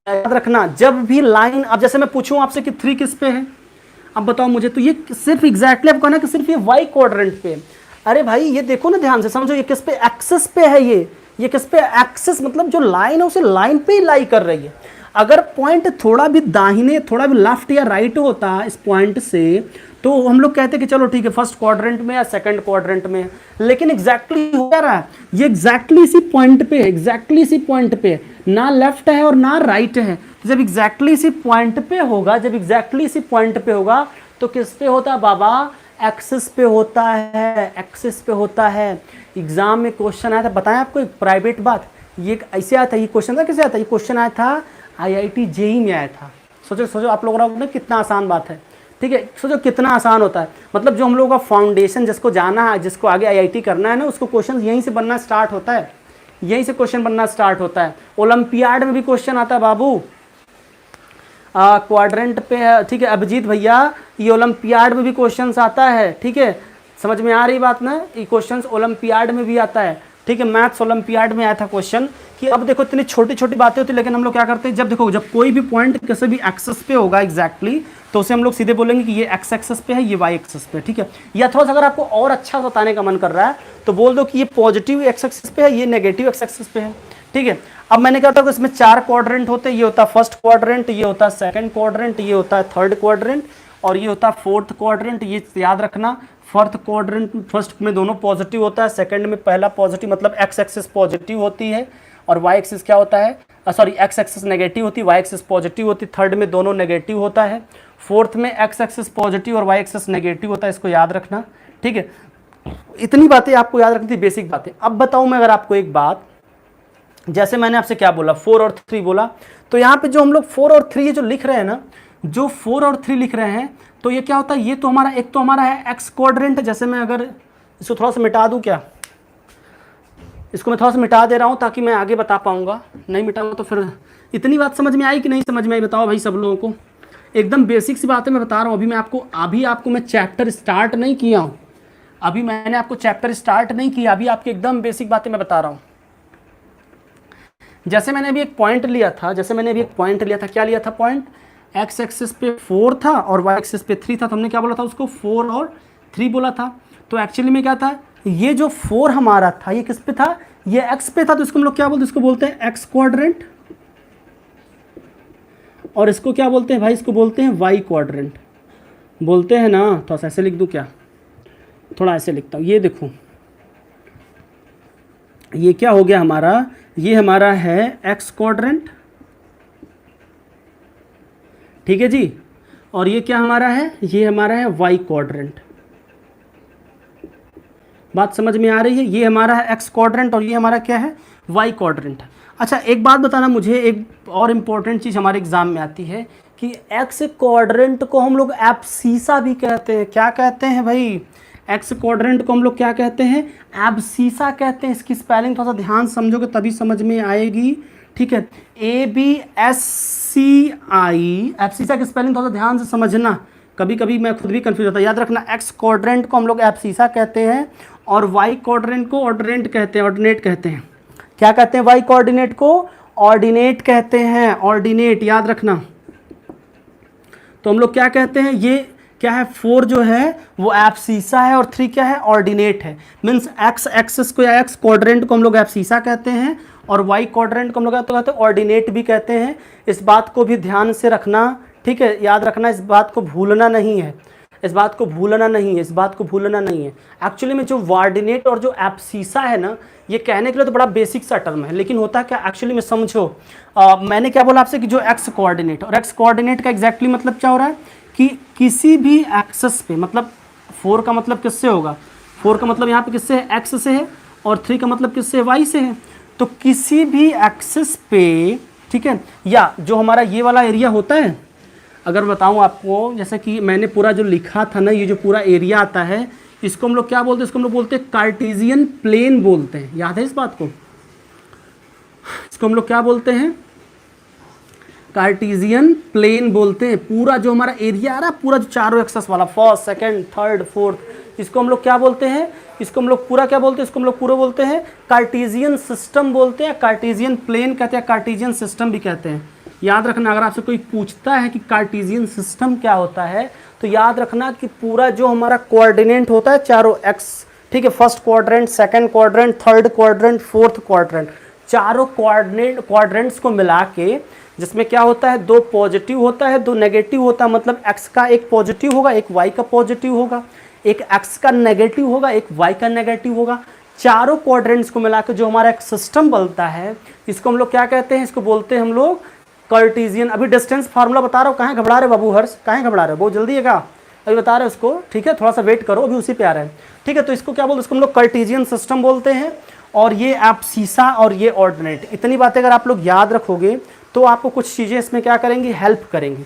याद रखना। जब भी लाइन, अब जैसे मैं पूछूं आपसे कि 3 किस पे है, अब बताओ मुझे, तो ये सिर्फ एग्जैक्टली आपको कहना कि सिर्फ ये वाई क्वाड्रेंट पे। अरे भाई ये देखो ना ध्यान से समझो, ये किस पे, एक्सिस पे है, ये किस पे, एक्सिस मतलब जो लाइन है उसे लाइन पे ही लाई कर रही है। अगर पॉइंट थोड़ा भी दाहिने, थोड़ा भी लेफ्ट या राइट होता इस पॉइंट से, तो हम लोग कहते कि चलो ठीक है फर्स्ट क्वाड्रेंट में या सेकंड क्वाड्रेंट में, लेकिन एग्जैक्टली हो क्या रहा है, ये एग्जैक्टली इसी पॉइंट पे है, एग्जैक्टली इसी पॉइंट पे, ना लेफ्ट है और ना राइट है। जब एग्जैक्टली इसी पॉइंट पे होगा, जब एग्जैक्टली इसी पॉइंट पे होगा तो किस पे होता है बाबा, एक्सिस पे होता है, एक्सिस पे होता है। एग्जाम में क्वेश्चन आया था, बताएं आपको एक प्राइवेट बात, ये ऐसे आया था, ये क्वेश्चन था कैसे आया था, ये क्वेश्चन आया था IIT JEE में आया था। सोचो सोचो आप लोगों ने, कितना आसान बात है, ठीक है, सोचो कितना आसान होता है। मतलब जो हम लोगों का फाउंडेशन, जिसको जाना है, जिसको आगे IIT करना है ना, उसको क्वेश्चन यहीं से बनना स्टार्ट होता है, यहीं से क्वेश्चन बनना स्टार्ट होता है। ओलंपियाड में भी क्वेश्चन आता है बाबू, क्वाड्रेंट पे है, ठीक है अभिजीत भैया, ये ओलंपियाड में भी क्वेश्चंस आता है, ठीक है, समझ में आ रही बात ना, ये क्वेश्चंस ओलंपियाड में भी आता है, ठीक है। मैथ्स ओलंपियाड में आया था क्वेश्चन कि अब देखो इतनी छोटी छोटी बातें होती है, लेकिन हम लोग क्या करते हैं, जब देखो जब कोई भी पॉइंट किसी भी एक्सेस पे होगा एग्जैक्टली, तो उसे हम लोग सीधे बोलेंगे कि ये एक्स एक्सेस पे है, ये वाई एक्सेस पे, ठीक है। या थोड़ा सा अगर आपको और अच्छा बताने का मन कर रहा है तो बोल दो कि ये पॉजिटिव एक्स एक्सेस पे है, ये नेगेटिव एक्स एक्सेस पे है, ठीक है। अब मैंने कहा था कि इसमें 4 क्वाड्रेंट होते हैं, ये होता है फर्स्ट क्वाड्रेंट, ये होता है सेकंड क्वाड्रेंट, ये होता है थर्ड क्वाड्रेंट, और ये होता है फोर्थ क्वाड्रेंट। ये याद रखना, फोर्थ क्वाड्रेंट, फर्स्ट में दोनों पॉजिटिव होता है, सेकंड में पहला पॉजिटिव, मतलब एक्स एक्सिस पॉजिटिव होती है और वाई एक्सिस क्या होता है, सॉरी एक्स एक्सिस नेगेटिव होती है, वाई एक्सिस पॉजिटिव होती है। थर्ड में दोनों नेगेटिव होता है, फोर्थ में एक्स एक्सिस पॉजिटिव और वाई एक्सिस नेगेटिव होता है, इसको याद रखना, ठीक है। इतनी बातें आपको याद रखनी थी, बेसिक बातें। अब बताऊं मैं अगर आपको एक बात जैसे मैंने आपसे क्या बोला 4 और 3 बोला, तो यहाँ पे जो हम लोग 4 और 3 ये जो लिख रहे हैं ना, जो 4 और 3 लिख रहे हैं, तो ये क्या होता है, ये तो हमारा एक तो हमारा है एक्स क्वाड्रेंट। जैसे मैं अगर इसको थोड़ा सा मिटा दूं, क्या इसको मैं थोड़ा सा मिटा दे रहा हूँ ताकि मैं आगे बता पाऊंगा, नहीं मिटाऊंगा तो फिर इतनी बात समझ में आई कि नहीं समझ में आई, बताओ भाई सब लोगों को। एकदम बेसिक सी बातें मैं बता रहा हूँ, अभी आपको मैं चैप्टर स्टार्ट नहीं किया हूँ, अभी मैंने आपको चैप्टर स्टार्ट नहीं किया, अभी आपकी एकदम बेसिक बातें मैं बता रहा हूँ। जैसे मैंने अभी एक पॉइंट लिया था, क्या लिया था पॉइंट, एक्स एक्सिस पे 4 था और वाई एक्सिस पे 3 था, तो हमने क्या बोला था उसको 4 और 3 बोला था। तो एक्चुअली में क्या था, ये जो 4 हमारा था ये किस पे था, ये एक्स पे था, तो इसको हम लोग क्या बोलते हैं, इसको बोलते हैं एक्स क्वाड्रेंट। और इसको क्या बोलते हैं भाई, इसको बोलते हैं वाई क्वाड्रेंट, बोलते हैं ना। थोड़ा सा ऐसे लिख दूं क्या, थोड़ा ऐसे लिखता हूँ, ये देखो ये क्या हो गया हमारा, ये हमारा है एक्स क्वाड्रेंट, ठीक है जी। और ये क्या हमारा है, ये हमारा है वाई क्वाड्रेंट। बात समझ में आ रही है, ये हमारा है एक्स क्वाड्रेंट और ये हमारा क्या है, वाई क्वाड्रेंट। अच्छा एक बात बताना मुझे, एक और इम्पोर्टेंट चीज़ हमारे एग्जाम में आती है कि एक्स क्वाड्रेंट को हम लोग एब्सीसा भी कहते हैं। क्या कहते हैं भाई, एक्स क्वाड्रेंट को हम लोग क्या कहते हैं, एब्सीसा कहते हैं। इसकी स्पेलिंग थोड़ा सा ध्यान समझोगे तभी समझ में आएगी, ठीक है। ABSCI, एब्सीसा की स्पेलिंग थोड़ा सा ध्यान से समझना, कभी कभी मैं खुद भी कंफ्यूज होता, याद रखना। एक्स क्वाड्रेंट को हम लोग एब्सीसा कहते हैं और वाई क्वाड्रेंट को ऑर्डिनेट कहते हैं, क्या कहते हैं, वाई कोऑर्डिनेट को ऑर्डिनेट कहते हैं, ऑर्डिनेट याद रखना। तो हम लोग क्या कहते हैं, ये क्या है, 4 जो है वो एब्सीसा है और 3 क्या है, ऑर्डिनेट है। मीन्स एक्स एक्सिस को या एक्स क्वाड्रेंट को हम लोग एब्सीसा कहते हैं और वाई क्वाड्रेंट को हम लोग कहते हैं ऑर्डिनेट भी कहते हैं। इस बात को भी ध्यान से रखना, ठीक है, याद रखना, इस बात को भूलना नहीं है, इस बात को भूलना नहीं है। एक्चुअली में जो वार्डिनेट और जो एब्सीसा है ना, ये कहने के लिए तो बड़ा बेसिक सा टर्म है, लेकिन होता क्या एक्चुअली में समझो। मैंने क्या बोला आपसे कि जो एक्स कोऑर्डिनेट, और एक्स कोऑर्डिनेट का एग्जैक्टली मतलब क्या हो रहा है कि किसी भी एक्सेस पे, मतलब 4 का मतलब किससे होगा, 4 का मतलब यहाँ पे किससे है, एक्स से है, और 3 का मतलब किससे है, वाई से है। तो किसी भी एक्सेस पे, ठीक है, या जो हमारा ये वाला एरिया होता है, अगर बताऊं आपको, जैसे कि मैंने पूरा जो लिखा था ना, ये जो पूरा एरिया आता है, इसको हम लोग क्या बोलते हैं, इसको हम लोग बोलते हैं कार्टेशियन प्लेन बोलते हैं। याद है इस बात को, इसको हम लोग क्या बोलते हैं, कार्टेशियन प्लेन बोलते हैं। पूरा जो हमारा एरिया आ रहा है, पूरा जो चारों एक्सेस वाला, फर्स्ट सेकंड थर्ड फोर्थ, इसको हम लोग क्या बोलते हैं, इसको हम लोग पूरा क्या बोलते हैं, इसको हम लोग पूरा बोलते हैं कार्टेशियन सिस्टम बोलते हैं, कार्टेशियन प्लेन कहते हैं, कार्टेशियन सिस्टम भी कहते हैं। याद रखना, अगर आपसे कोई पूछता है कि कार्टेशियन सिस्टम क्या होता है, तो याद रखना कि पूरा जो हमारा कोऑर्डिनेट होता है चारों एक्स, ठीक है, first quadrant, second quadrant, third quadrant, fourth quadrant, चारों क्वाड्रेंट्स को मिला के, जिसमें क्या होता है, 2 पॉजिटिव होता है, 2 नेगेटिव होता है। मतलब एक्स का एक पॉजिटिव होगा, एक वाई का पॉजिटिव होगा, एक एक्स का नेगेटिव होगा, एक वाई का नेगेटिव होगा। चारों क्वाड्रेंट्स को मिलाकर जो हमारा एक सिस्टम बनता है, इसको हम लोग क्या कहते हैं, इसको बोलते हैं हम लोग कार्टेशियन। अभी डिस्टेंस फार्मूला बता रहा हूँ, कहाँ घबरा रहे बाबू हर्ष, कहाँ घबरा रहे हो, बहुत जल्दी है क्या, अभी बता रहे हो उसको, ठीक है, थोड़ा सा वेट करो, अभी उसी पे आ रहा है, ठीक है। तो इसको क्या बोलते हैं, इसको हम लोग कार्टेशियन सिस्टम बोलते हैं, और ये एब्सीसा और ये ऑर्डिनेट। इतनी बातें अगर आप लोग याद रखोगे तो आपको कुछ चीज़ें इसमें क्या करेंगी, हेल्प करेंगी,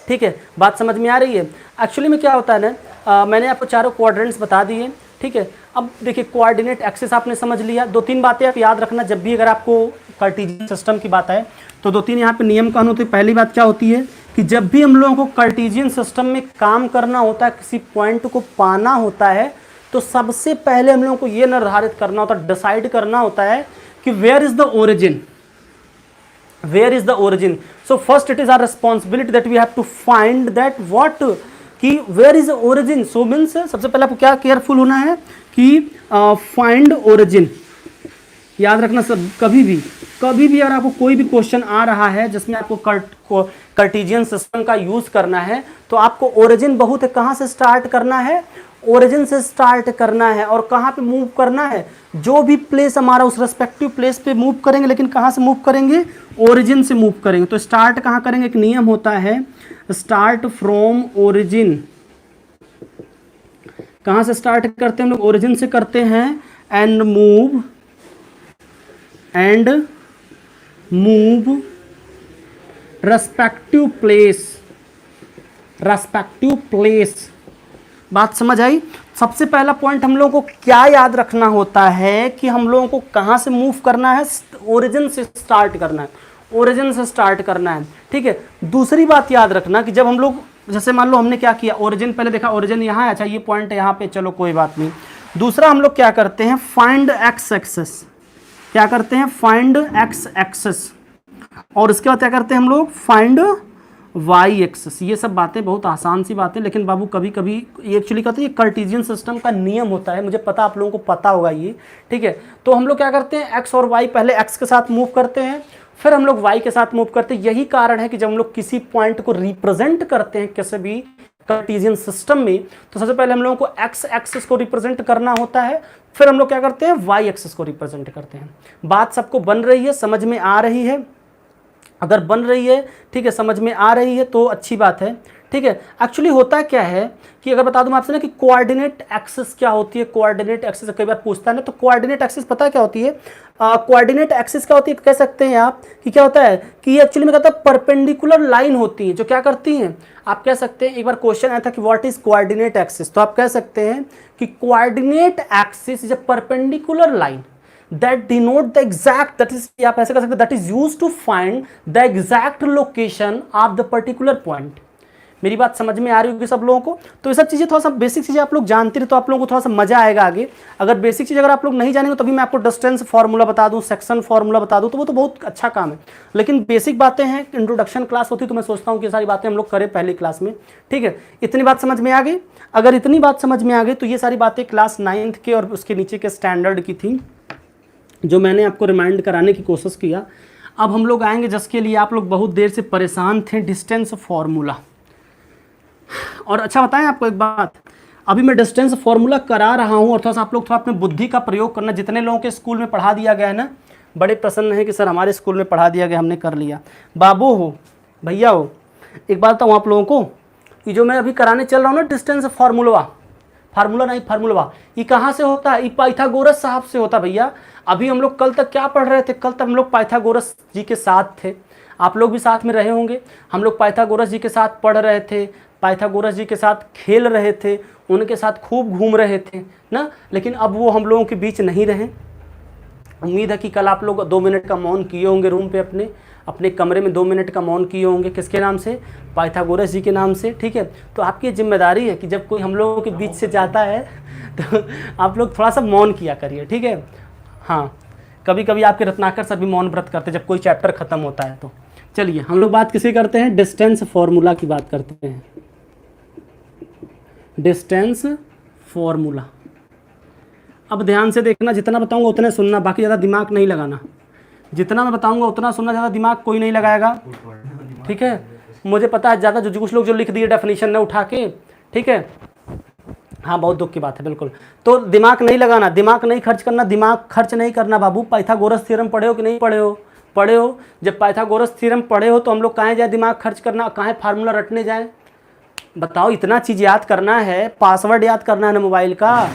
ठीक है। बात समझ में आ रही है। एक्चुअली में क्या होता है ना, मैंने आपको चारों क्वाड्रेंट्स बता दिए, ठीक है। अब देखिए कोऑर्डिनेट एक्सिस आपने समझ लिया। 2-3 बातें आप याद रखना जब भी अगर आपको कार्टेशियन सिस्टम की बात है, तो 2-3 यहाँ पे नियम कानून होते हैं। पहली बात क्या होती है कि जब भी हम लोगों को कार्टेशियन सिस्टम में काम करना होता है, किसी पॉइंट को पाना होता है, तो सबसे पहले हम लोगों को ये निर्धारित करना होता है, डिसाइड करना होता है कि where is the origin, where is the origin. So first it is our responsibility that we have to find that what, कि where is the origin. So means सबसे पहले आपको क्या केयरफुल होना है कि फाइंड ओरिजिन। याद रखना सब, कभी भी अगर आपको कोई भी क्वेश्चन आ रहा है जिसमें आपको कार्टेशियन सिस्टम का यूज करना है, तो आपको ओरिजिन बहुत है, कहाँ से स्टार्ट करना है, ओरिजिन से स्टार्ट करना है। और कहाँ पे मूव करना है, जो भी प्लेस हमारा उस रेस्पेक्टिव प्लेस पे मूव करेंगे, लेकिन कहाँ से मूव करेंगे, ओरिजिन से मूव करेंगे। तो स्टार्ट कहाँ करेंगे, एक नियम होता है, स्टार्ट फ्रॉम ओरिजिन। कहाँ से स्टार्ट करते हैं हम लोग, ओरिजिन से करते हैं, and move and move respective place. बात समझ आई? सबसे पहला पॉइंट हम लोगों को क्या याद रखना होता है कि हम लोगों को कहाँ से मूव करना है, ओरिजिन से स्टार्ट करना है, ओरिजिन से स्टार्ट करना है, ठीक है। दूसरी बात याद रखना कि जब हम लोग, जैसे मान लो हमने क्या किया, ओरिजिन पहले देखा, ओरिजिन यहाँ है, अच्छा ये पॉइंट है यहाँ पे, चलो कोई बात नहीं। दूसरा हम लोग क्या करते हैं, फाइंड एक्स एक्सेस, क्या करते हैं, फाइंड एक्स एक्सेस, और उसके बाद क्या करते हैं हम लोग, फाइंड वाई एक्सेस। ये सब बातें बहुत आसान सी बातें, लेकिन बाबू कभी कभी ये एक्चुअली कहते हैं ये कार्टेशियन सिस्टम का नियम होता है, मुझे पता आप लोगों को पता होगा ये, ठीक है। तो हम लोग क्या करते हैं, एक्स और वाई, पहले एक्स के साथ मूव करते हैं, फिर हम लोग वाई के साथ मूव करते हैं। यही कारण है कि जब हम लोग किसी पॉइंट को रिप्रेजेंट करते हैं किसी भी कार्टेशियन सिस्टम में, तो सबसे पहले हम लोगों को एक्स एक्सिस को रिप्रेजेंट करना होता है, फिर हम लोग क्या करते हैं, वाई एक्सिस को रिप्रेजेंट करते हैं। बात सबको बन रही है, समझ में आ रही है? अगर बन रही है, ठीक है, समझ में आ रही है तो अच्छी बात है, ठीक है। एक्चुअली होता क्या है कि अगर बता दूं मैं आपसे ना कि कोऑर्डिनेट एक्सिस क्या होती है, कोऑर्डिनेट एक्सिस कई बार पूछता है ना, तो कोऑर्डिनेट एक्सिस पता है क्या होती है, कोऑर्डिनेट एक्सिस क्या होती है, कह सकते हैं आप कि क्या होता है कि ये एक्चुअली में कहता है परपेंडिकुलर लाइन होती है जो क्या करती हैं, आप कह सकते हैं, एक बार क्वेश्चन आया था कि व्हाट इज कोऑर्डिनेट एक्सिस, तो आप कह सकते हैं कि coordinate axis is a perpendicular line that denote the exact, that is आप ऐसे कर सकते हैं, that is used to find the exact location of the particular point। मेरी बात समझ में आ रही होगी सब लोगों को? तो ये सब चीज़ें थोड़ा सा बेसिक चीज़ें आप लोग जानते रहे तो आप लोगों को थोड़ा सा मजा आएगा आगे। अगर बेसिक चीज़ अगर आप लोग नहीं जानेंगे तो भी मैं आपको डिस्टेंस फार्मूला बता दूं, सेक्शन फार्मूला बता दूं, तो वो तो बहुत अच्छा काम है, लेकिन बेसिक बातें हैं, इंट्रोडक्शन क्लास होती तो मैं सोचता हूँ कि ये सारी बातें हम लोग करें पहली क्लास में, ठीक है। इतनी बात समझ में आ गई? अगर इतनी बात समझ में आ गई तो ये सारी बातें क्लास 9th के और उसके नीचे के स्टैंडर्ड की थी, जो मैंने आपको रिमाइंड कराने की कोशिश किया। अब हम लोग आएंगे जिसके लिए आप लोग बहुत देर से परेशान थे, डिस्टेंस फार्मूला। और अच्छा बताएं आपको एक बात, अभी मैं डिस्टेंस फार्मूला करा रहा हूं और थोड़ा सा आप लोग थोड़ा अपने बुद्धि का प्रयोग करना। जितने लोगों के स्कूल में पढ़ा दिया गया है ना, बड़े प्रसन्न है कि सर हमारे स्कूल में पढ़ा दिया गया, हमने कर लिया। बाबू हो, भैया हो, एक बात बताऊँ आप लोगों को कि जो मैं अभी कराने चल रहा हूँ ना डिस्टेंस फार्मूला, फार्मूला नहीं फार्मूला, ये कहाँ से होता है, ये पाइथागोरस साहब से होता है भैया। अभी हम लोग कल तक क्या पढ़ रहे थे, कल तक हम लोग पाइथागोरस जी के साथ थे, आप लोग भी साथ में रहे होंगे। हम लोग पाइथागोरस जी के साथ पढ़ रहे थे, पाइथागोरस जी के साथ खेल रहे थे, उनके साथ खूब घूम रहे थे ना, लेकिन अब वो हम लोगों के बीच नहीं रहे। उम्मीद है कि कल आप लोग 2 मिनट का मौन किए होंगे रूम पे, अपने कमरे में 2 मिनट का मौन किए होंगे, किसके नाम से, पाइथागोरस जी के नाम से, ठीक है। तो आपकी जिम्मेदारी है कि जब कोई हम लोगों के बीच से जाता है तो आप लोग थोड़ा सा मौन किया करिए, ठीक है। हाँ, कभी कभी आपके रत्नाकर सर भी मौन व्रत करते जब कोई चैप्टर खत्म होता है। तो चलिए हम लोग बात किसी करते हैं, डिस्टेंस फार्मूला की बात करते हैं। डिस्टेंस फार्मूला, अब ध्यान से देखना, जितना बताऊंगा उतने सुनना, बाकी ज़्यादा दिमाग नहीं लगाना। जितना मैं बताऊंगा उतना सुनना, ज़्यादा दिमाग कोई नहीं लगाएगा, ठीक है। मुझे पता है ज़्यादा जो कुछ लोग जो लिख दिए डेफिनेशन ने उठा के, ठीक है, हाँ बहुत दुख की बात है बिल्कुल। तो दिमाग नहीं लगाना, दिमाग नहीं खर्च करना, दिमाग खर्च नहीं करना। बाबू पाइथागोरस थ्योरम पढ़े हो कि नहीं पढ़े हो? पढ़े हो। जब पाइथागोरस थ्योरम पढ़े हो तो हम लोग कहाँ जाए दिमाग खर्च करना, कहाँ फार्मूला रटने जाए? बताओ, इतना चीज़ याद करना है, पासवर्ड याद करना है ना मोबाइल का,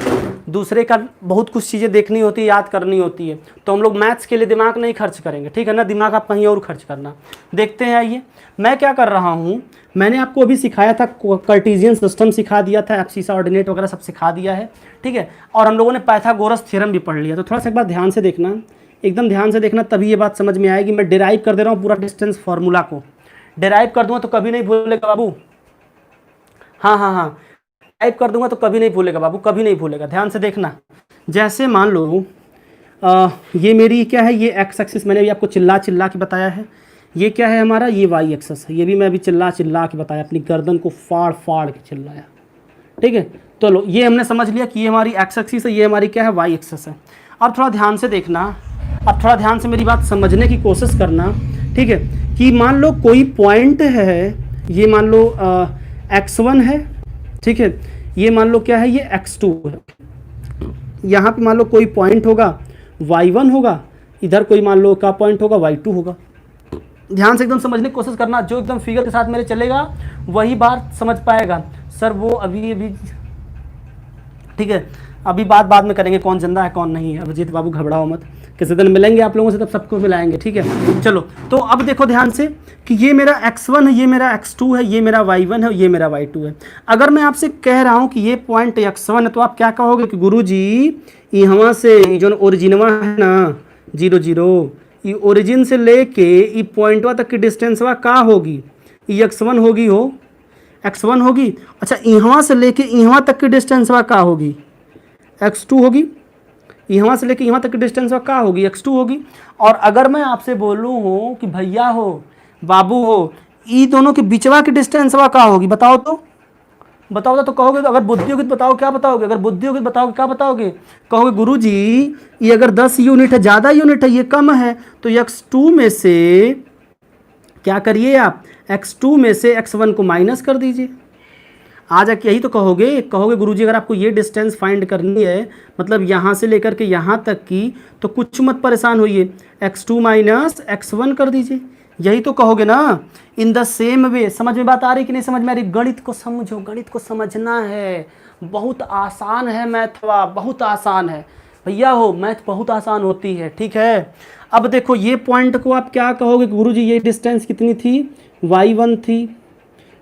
दूसरे का बहुत कुछ चीज़ें देखनी होती है, याद करनी होती है। तो हम लोग मैथ्स के लिए दिमाग नहीं खर्च करेंगे, ठीक है ना, दिमाग आप कहीं और खर्च करना। देखते हैं, आइए मैं क्या कर रहा हूँ, मैंने आपको अभी सिखाया था, कार्टेशियन सिस्टम सिखा दिया था, एब्सिसा ऑर्डिनेट वगैरह सब सिखा दिया है, ठीक है। और हम लोगों ने पाइथागोरस थ्योरम भी पढ़ लिया। तो थोड़ा सा एक बार ध्यान से देखना, एकदम ध्यान से देखना, तभी ये बात समझ में आएगी। मैं डिराइव कर दे रहा हूँ पूरा डिस्टेंस फार्मूला को, डिराइव कर दूंगा तो कभी नहीं भूलेगा बाबू। हाँ, टाइप कर दूंगा तो कभी नहीं भूलेगा बाबू, कभी नहीं भूलेगा। ध्यान से देखना, जैसे मान लो ये मेरी क्या है, ये एक्स एक्सिस मैंने अभी आपको चिल्ला के बताया है। ये क्या है हमारा, ये वाई एक्सिस है, ये भी मैं अभी चिल्ला के बताया, अपनी गर्दन को फाड़ के चिल्लाया, ठीक है। तो लो, ये हमने समझ लिया कि ये हमारी एक्स एक्सिस है, ये हमारी क्या है, वाई एक्सिस है। अब थोड़ा ध्यान से देखना, अब थोड़ा ध्यान से मेरी बात समझने की कोशिश करना, ठीक है। कि मान लो कोई पॉइंट है, ये मान लो x1 है, ठीक है, ये मान लो क्या है, ये x2 है। यहाँ पे मान लो कोई पॉइंट होगा y1 होगा, इधर कोई मान लो का पॉइंट होगा y2 होगा। ध्यान से एकदम समझने की कोशिश करना, जो एकदम फिगर के साथ मेरे चलेगा वही बात समझ पाएगा। सर वो अभी ठीक है, अभी बाद में करेंगे, कौन जिंदा है कौन नहीं है। अभिजीत बाबू घबराओ मत, किसी दिन मिलेंगे आप लोगों से, तब सबको मिलाएंगे, ठीक है। चलो तो अब देखो ध्यान से कि ये मेरा x1 है, ये मेरा x2 है, ये मेरा y1 है, ये मेरा y2 है। अगर मैं आपसे कह रहा हूँ कि ये पॉइंट x1 है, तो आप क्या कहोगे कि गुरुजी यहाँ से जो ओरिजिनवा है ना 0 0, ये ओरिजिन से लेके ये पॉइंटवा तक की डिस्टेंसवा का होगी, ये x1 होगी हो, x1 होगी। अच्छा यहाँ से लेके यहाँ तक की डिस्टेंसवा का होगी, x2 होगी। यहाँ से लेके यहाँ तक की डिस्टेंस का होगी, x2 होगी। और अगर मैं आपसे बोलूँ हो कि भैया हो, बाबू हो, ये दोनों के बीचवा की डिस्टेंस का होगी, बताओ तो, बताओ तो कहोगे, तो अगर बुद्धि होगी तो बताओ क्या बताओगे, अगर बुद्धि होगी तो बताओगे क्या बताओगे, कहोगे गुरुजी ये अगर 10 यूनिट है, ज़्यादा यूनिट है, ये कम है, तो x2 में से क्या करिए आप, x2 में से x1 को माइनस कर दीजिए। आ जाके यही तो कहोगे, कहोगे गुरुजी अगर आपको ये डिस्टेंस फाइंड करनी है, मतलब यहाँ से लेकर के यहाँ तक की, तो कुछ मत परेशान होइए, x2 माइनस x1 कर दीजिए, यही तो कहोगे ना। इन द सेम वे, समझ में बात आ रही कि नहीं समझ में आ रही? गणित को समझो, गणित को समझना है, बहुत आसान है मैथवा, बहुत आसान है भैया हो, मैथ बहुत आसान होती है, ठीक है। अब देखो ये पॉइंट को आप क्या कहोगे, गुरुजी ये डिस्टेंस कितनी थी, y1 थी,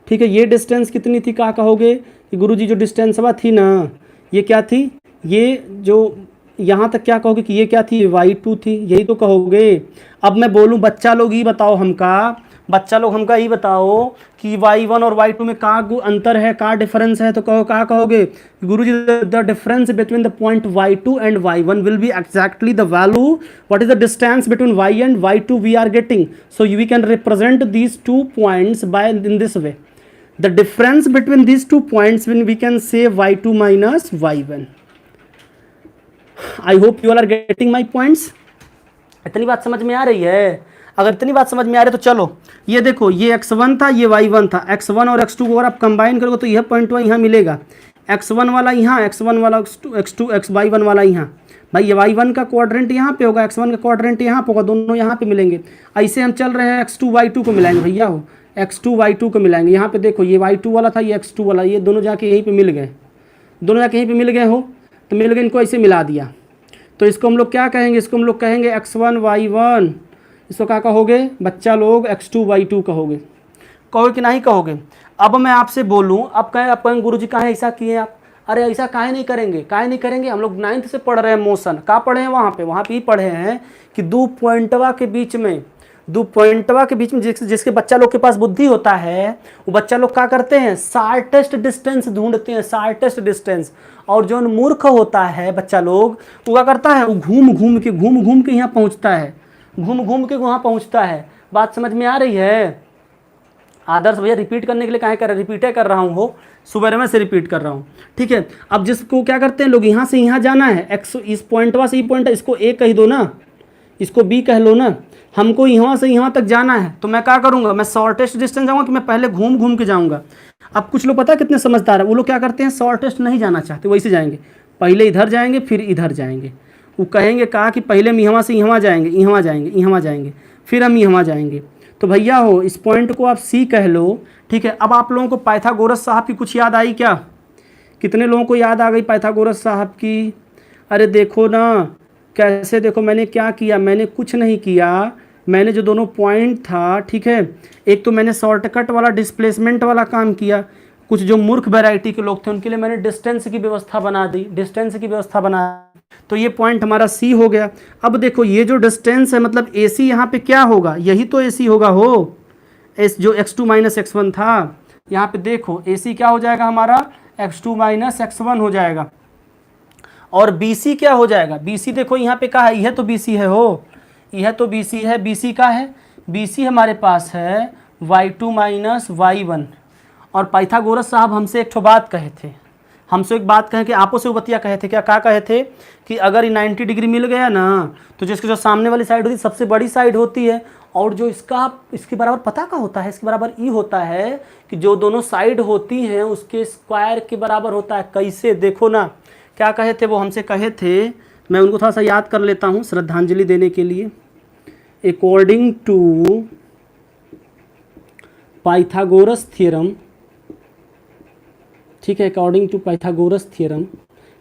ठीक है। ये डिस्टेंस कितनी थी, क्या कहोगे कि गुरुजी जो डिस्टेंस थी ना, ये क्या थी, ये जो यहाँ तक क्या कहोगे कि ये क्या थी, y2 थी, यही तो कहोगे। अब मैं बोलूँ बच्चा लोग ही बताओ हमका, बच्चा लोग हमका ही बताओ कि y1 और y2 में का अंतर है, का डिफरेंस है, तो कहो क्या कहोगे guruji the difference between the point y2 and y1 will be exactly the value what is the distance between y and y2 we are getting, so we can represent these 2 points by in this way, the difference between these 2 points when we can say y2 minus y1. I hope you all are getting my points. इतनी बात समझ में आ रही है? अगर इतनी बात समझ में आ रही है तो चलो ये देखो, ये x1 था, ये y1 था, x1 और x2 को अगर आप कंबाइन करोगे तो यह पॉइंट यहाँ मिलेगा, x1 वाला यहाँ, x1 वाला x2 y1 वाला यहाँ। भाई ये y1 का क्वाड्रेंट यहाँ पे होगा, x1 का क्वाड्रेंट यहाँ पे होगा, दोनों यहाँ पे मिलेंगे। ऐसे हम चल रहे हैं, x2 y2 को मिलाएंगे भैया हो, x2 y2 को मिलाएंगे। यहाँ पे देखो ये y2 वाला था, ये x2 वाला, ये दोनों जाके यहीं पे मिल गए, दोनों जाके यहीं पे मिल गए हो, तो मिल गए, इनको ऐसे मिला दिया, तो इसको हम लोग क्या कहेंगे, इसको हम लोग कहेंगे x1 y1, इसको क्या कहोगे बच्चा लोग, x2 y2 कहोगे, कहोगे कि नहीं कहोगे? अब मैं आपसे बोलूँ, अब कहें, आप कहेंगे गुरुजी काहे ऐसा किए आप, अरे ऐसा काहे नहीं करेंगे, काहे नहीं करेंगे, हम लोग 9th से पढ़ रहे हैं मोशन, कहाँ पढ़े हैं, वहाँ पे ही पढ़े हैं कि 2 पॉइंटवा के बीच में, 2 पॉइंटवा के बीच में जिसके बच्चा लोग के पास बुद्धि होता है, वो बच्चा लोग क्या करते हैं, शार्टेस्ट डिस्टेंस ढूंढते हैं, शार्टेस्ट डिस्टेंस। और जो मूर्ख होता है बच्चा लोग, वो क्या करता है, वो घूम घूम के यहाँ पहुँचता है, घूम घूम के वहाँ पहुँचता है। बात समझ में आ रही है? आदर्श भैया रिपीट करने के लिए काहे कर, रिपीटे कर रहा हूँ हो, सुबह में से रिपीट कर रहा हूँ, ठीक है। अब जिसको क्या करते हैं लोग, यहाँ से यहाँ जाना है, एक्स इस पॉइंटवा से ये पॉइंट, इसको ए कह दो ना, इसको बी कह लो ना, हमको यहाँ से यहाँ तक जाना है, तो मैं क्या करूँगा, मैं शॉर्टेस्ट डिस्टेंस जाऊँगा कि मैं पहले घूम के जाऊँगा। अब कुछ लोग पता है कितने समझदार है, वो लोग क्या करते हैं, शॉर्टेस्ट नहीं जाना चाहते, वैसे जाएंगे, पहले इधर जाएंगे फिर इधर जाएंगे। वो कहेंगे कहा कि पहले हम यहाँ से यहाँ जाएंगे, यहाँ जाएंगे, यहाँ जाएंगे, फिर हम यहाँ जाएंगे। तो भैया हो, इस पॉइंट को आप सी कह लो, ठीक है। अब आप लोगों को पाइथागोरस साहब की कुछ याद आई क्या? कितने लोगों को याद आ गई पाइथागोरस साहब की? अरे देखो ना कैसे, देखो मैंने क्या किया, मैंने कुछ नहीं किया, मैंने जो दोनों पॉइंट था, ठीक है, एक तो मैंने शॉर्टकट वाला डिस्प्लेसमेंट वाला काम किया, कुछ जो मूर्ख वैरायटी के लोग थे उनके लिए मैंने डिस्टेंस की व्यवस्था बना दी, डिस्टेंस की व्यवस्था बना, तो ये पॉइंट हमारा सी हो गया। अब देखो ये जो डिस्टेंस है, मतलब ए सी यहाँ पे क्या होगा, यही तो ए सी होगा हो, एस जो x2 माइनस x1 था, यहाँ पे देखो ए सी क्या हो जाएगा हमारा, x2 माइनस x1 हो जाएगा। और बी सी क्या हो जाएगा, बी सी देखो यहाँ पे क्या है, यह तो बी सी है हो, यह तो बी सी है, बी सी का है, बी सी हमारे पास है y2 माइनस y1। और पाइथागोरस साहब हमसे एक ठो बात कहे थे, हमसे एक बात कहे कि आपस से बतिया कहे थे, क्या कहे थे कि अगर ये 90 डिग्री मिल गया ना, तो जिसकी जो सामने वाली साइड होती है सबसे बड़ी साइड होती है, और जो इसके बराबर पता का होता है, इसके बराबर ई होता है कि जो दोनों साइड होती हैं उसके स्क्वायर के बराबर होता है। कैसे, देखो ना क्या कहे थे वो हमसे कहे थे, मैं उनको थोड़ा सा याद कर लेता हूँ श्रद्धांजलि देने के लिए। अकॉर्डिंग टू पाइथागोरस थ्योरम, ठीक है, अकॉर्डिंग टू पाइथागोरस थ्योरम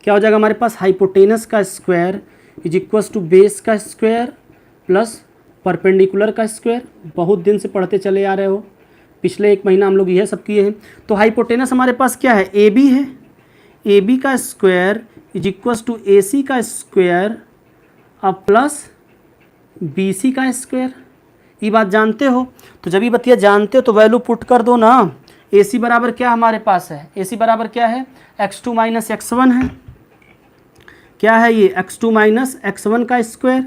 क्या हो जाएगा हमारे पास, हाइपोटेनस का square is equals to base का स्क्वायर प्लस परपेंडिकुलर का स्क्वायर। बहुत दिन से पढ़ते चले आ रहे हो, पिछले 1 महीना हम लोग यह सब किए हैं। तो हाइपोटेनस हमारे पास क्या है, ए बी है, ए बी का square is equals to A सी का स्क्वायर अब प्लस बी सी का स्क्वायर। ये बात जानते हो, तो जब ये बतिया जानते हो तो वैल्यू पुट कर दो ना। ए सी बराबर क्या हमारे पास है, ए सी बराबर क्या है, x2 माइनस x1 है। क्या है ये, x2 माइनस x1 का स्क्वायर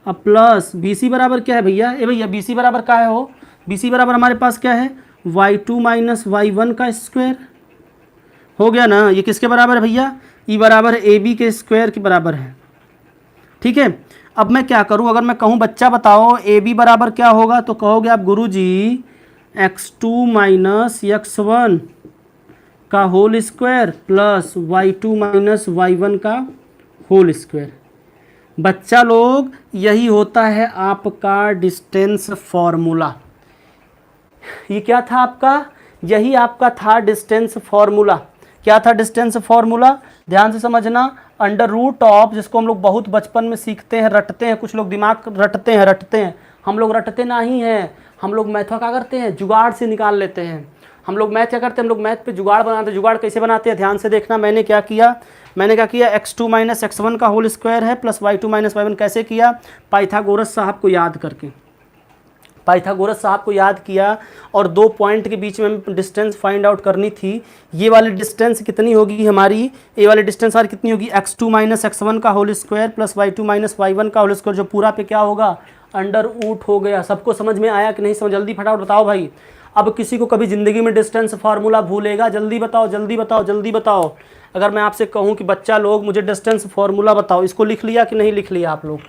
अब प्लस बी सी बराबर क्या है भैया, ए भैया बी सी बराबर क्या है हो, बी सी बराबर हमारे पास क्या है, y2 माइनस y1 का स्क्वायर। हो गया ना, ये किसके बराबर है भैया, ई बराबर ए बी के स्क्वायर के बराबर है। ठीक है, अब मैं क्या करूं, अगर मैं कहूं बच्चा बताओ ए बी बराबर क्या होगा, तो कहोगे आप गुरुजी x2 माइनस x1 का whole square plus y2 minus y1 का होल स्क्वायर। बच्चा लोग यही होता है आपका डिस्टेंस फॉर्मूला। ये क्या था आपका, यही आपका था डिस्टेंस फॉर्मूला। क्या था डिस्टेंस फॉर्मूला, ध्यान से समझना, अंडर रूट ऑफ, जिसको हम लोग बहुत बचपन में सीखते हैं, रटते हैं, कुछ लोग दिमाग रटते हैं, हम लोग रटते नहीं हैं, हम लोग मैथ क्या करते हैं, जुगाड़ से निकाल लेते हैं। हम लोग मैथ क्या करते हैं, हम लोग मैथ पे जुगाड़ बनाते हैं। जुगाड़ कैसे बनाते हैं, ध्यान से देखना। मैंने क्या किया, x2 माइनस x1 का होल स्क्वायर है प्लस y2 माइनस y1, कैसे किया, पाइथागोरस साहब को याद करके, पाइथागोरस साहब को याद किया और 2 पॉइंट के बीच में डिस्टेंस फाइंड आउट करनी थी। ये वाली डिस्टेंस कितनी होगी हमारी, ये वाली डिस्टेंस हमारी कितनी होगी, x2 माइनस x1 का whole square plus y2 minus y1 का होल स्क्वायर, जो पूरा पे क्या होगा, अंडर रूट हो गया। सबको समझ में आया कि नहीं, समझ, जल्दी फटाफट बताओ भाई। अब किसी को कभी ज़िंदगी में डिस्टेंस फार्मूला भूलेगा, जल्दी बताओ जल्दी बताओ जल्दी बताओ। अगर मैं आपसे कहूँ कि बच्चा लोग मुझे डिस्टेंस फार्मूला बताओ, इसको लिख लिया कि नहीं लिख लिया, आप लोग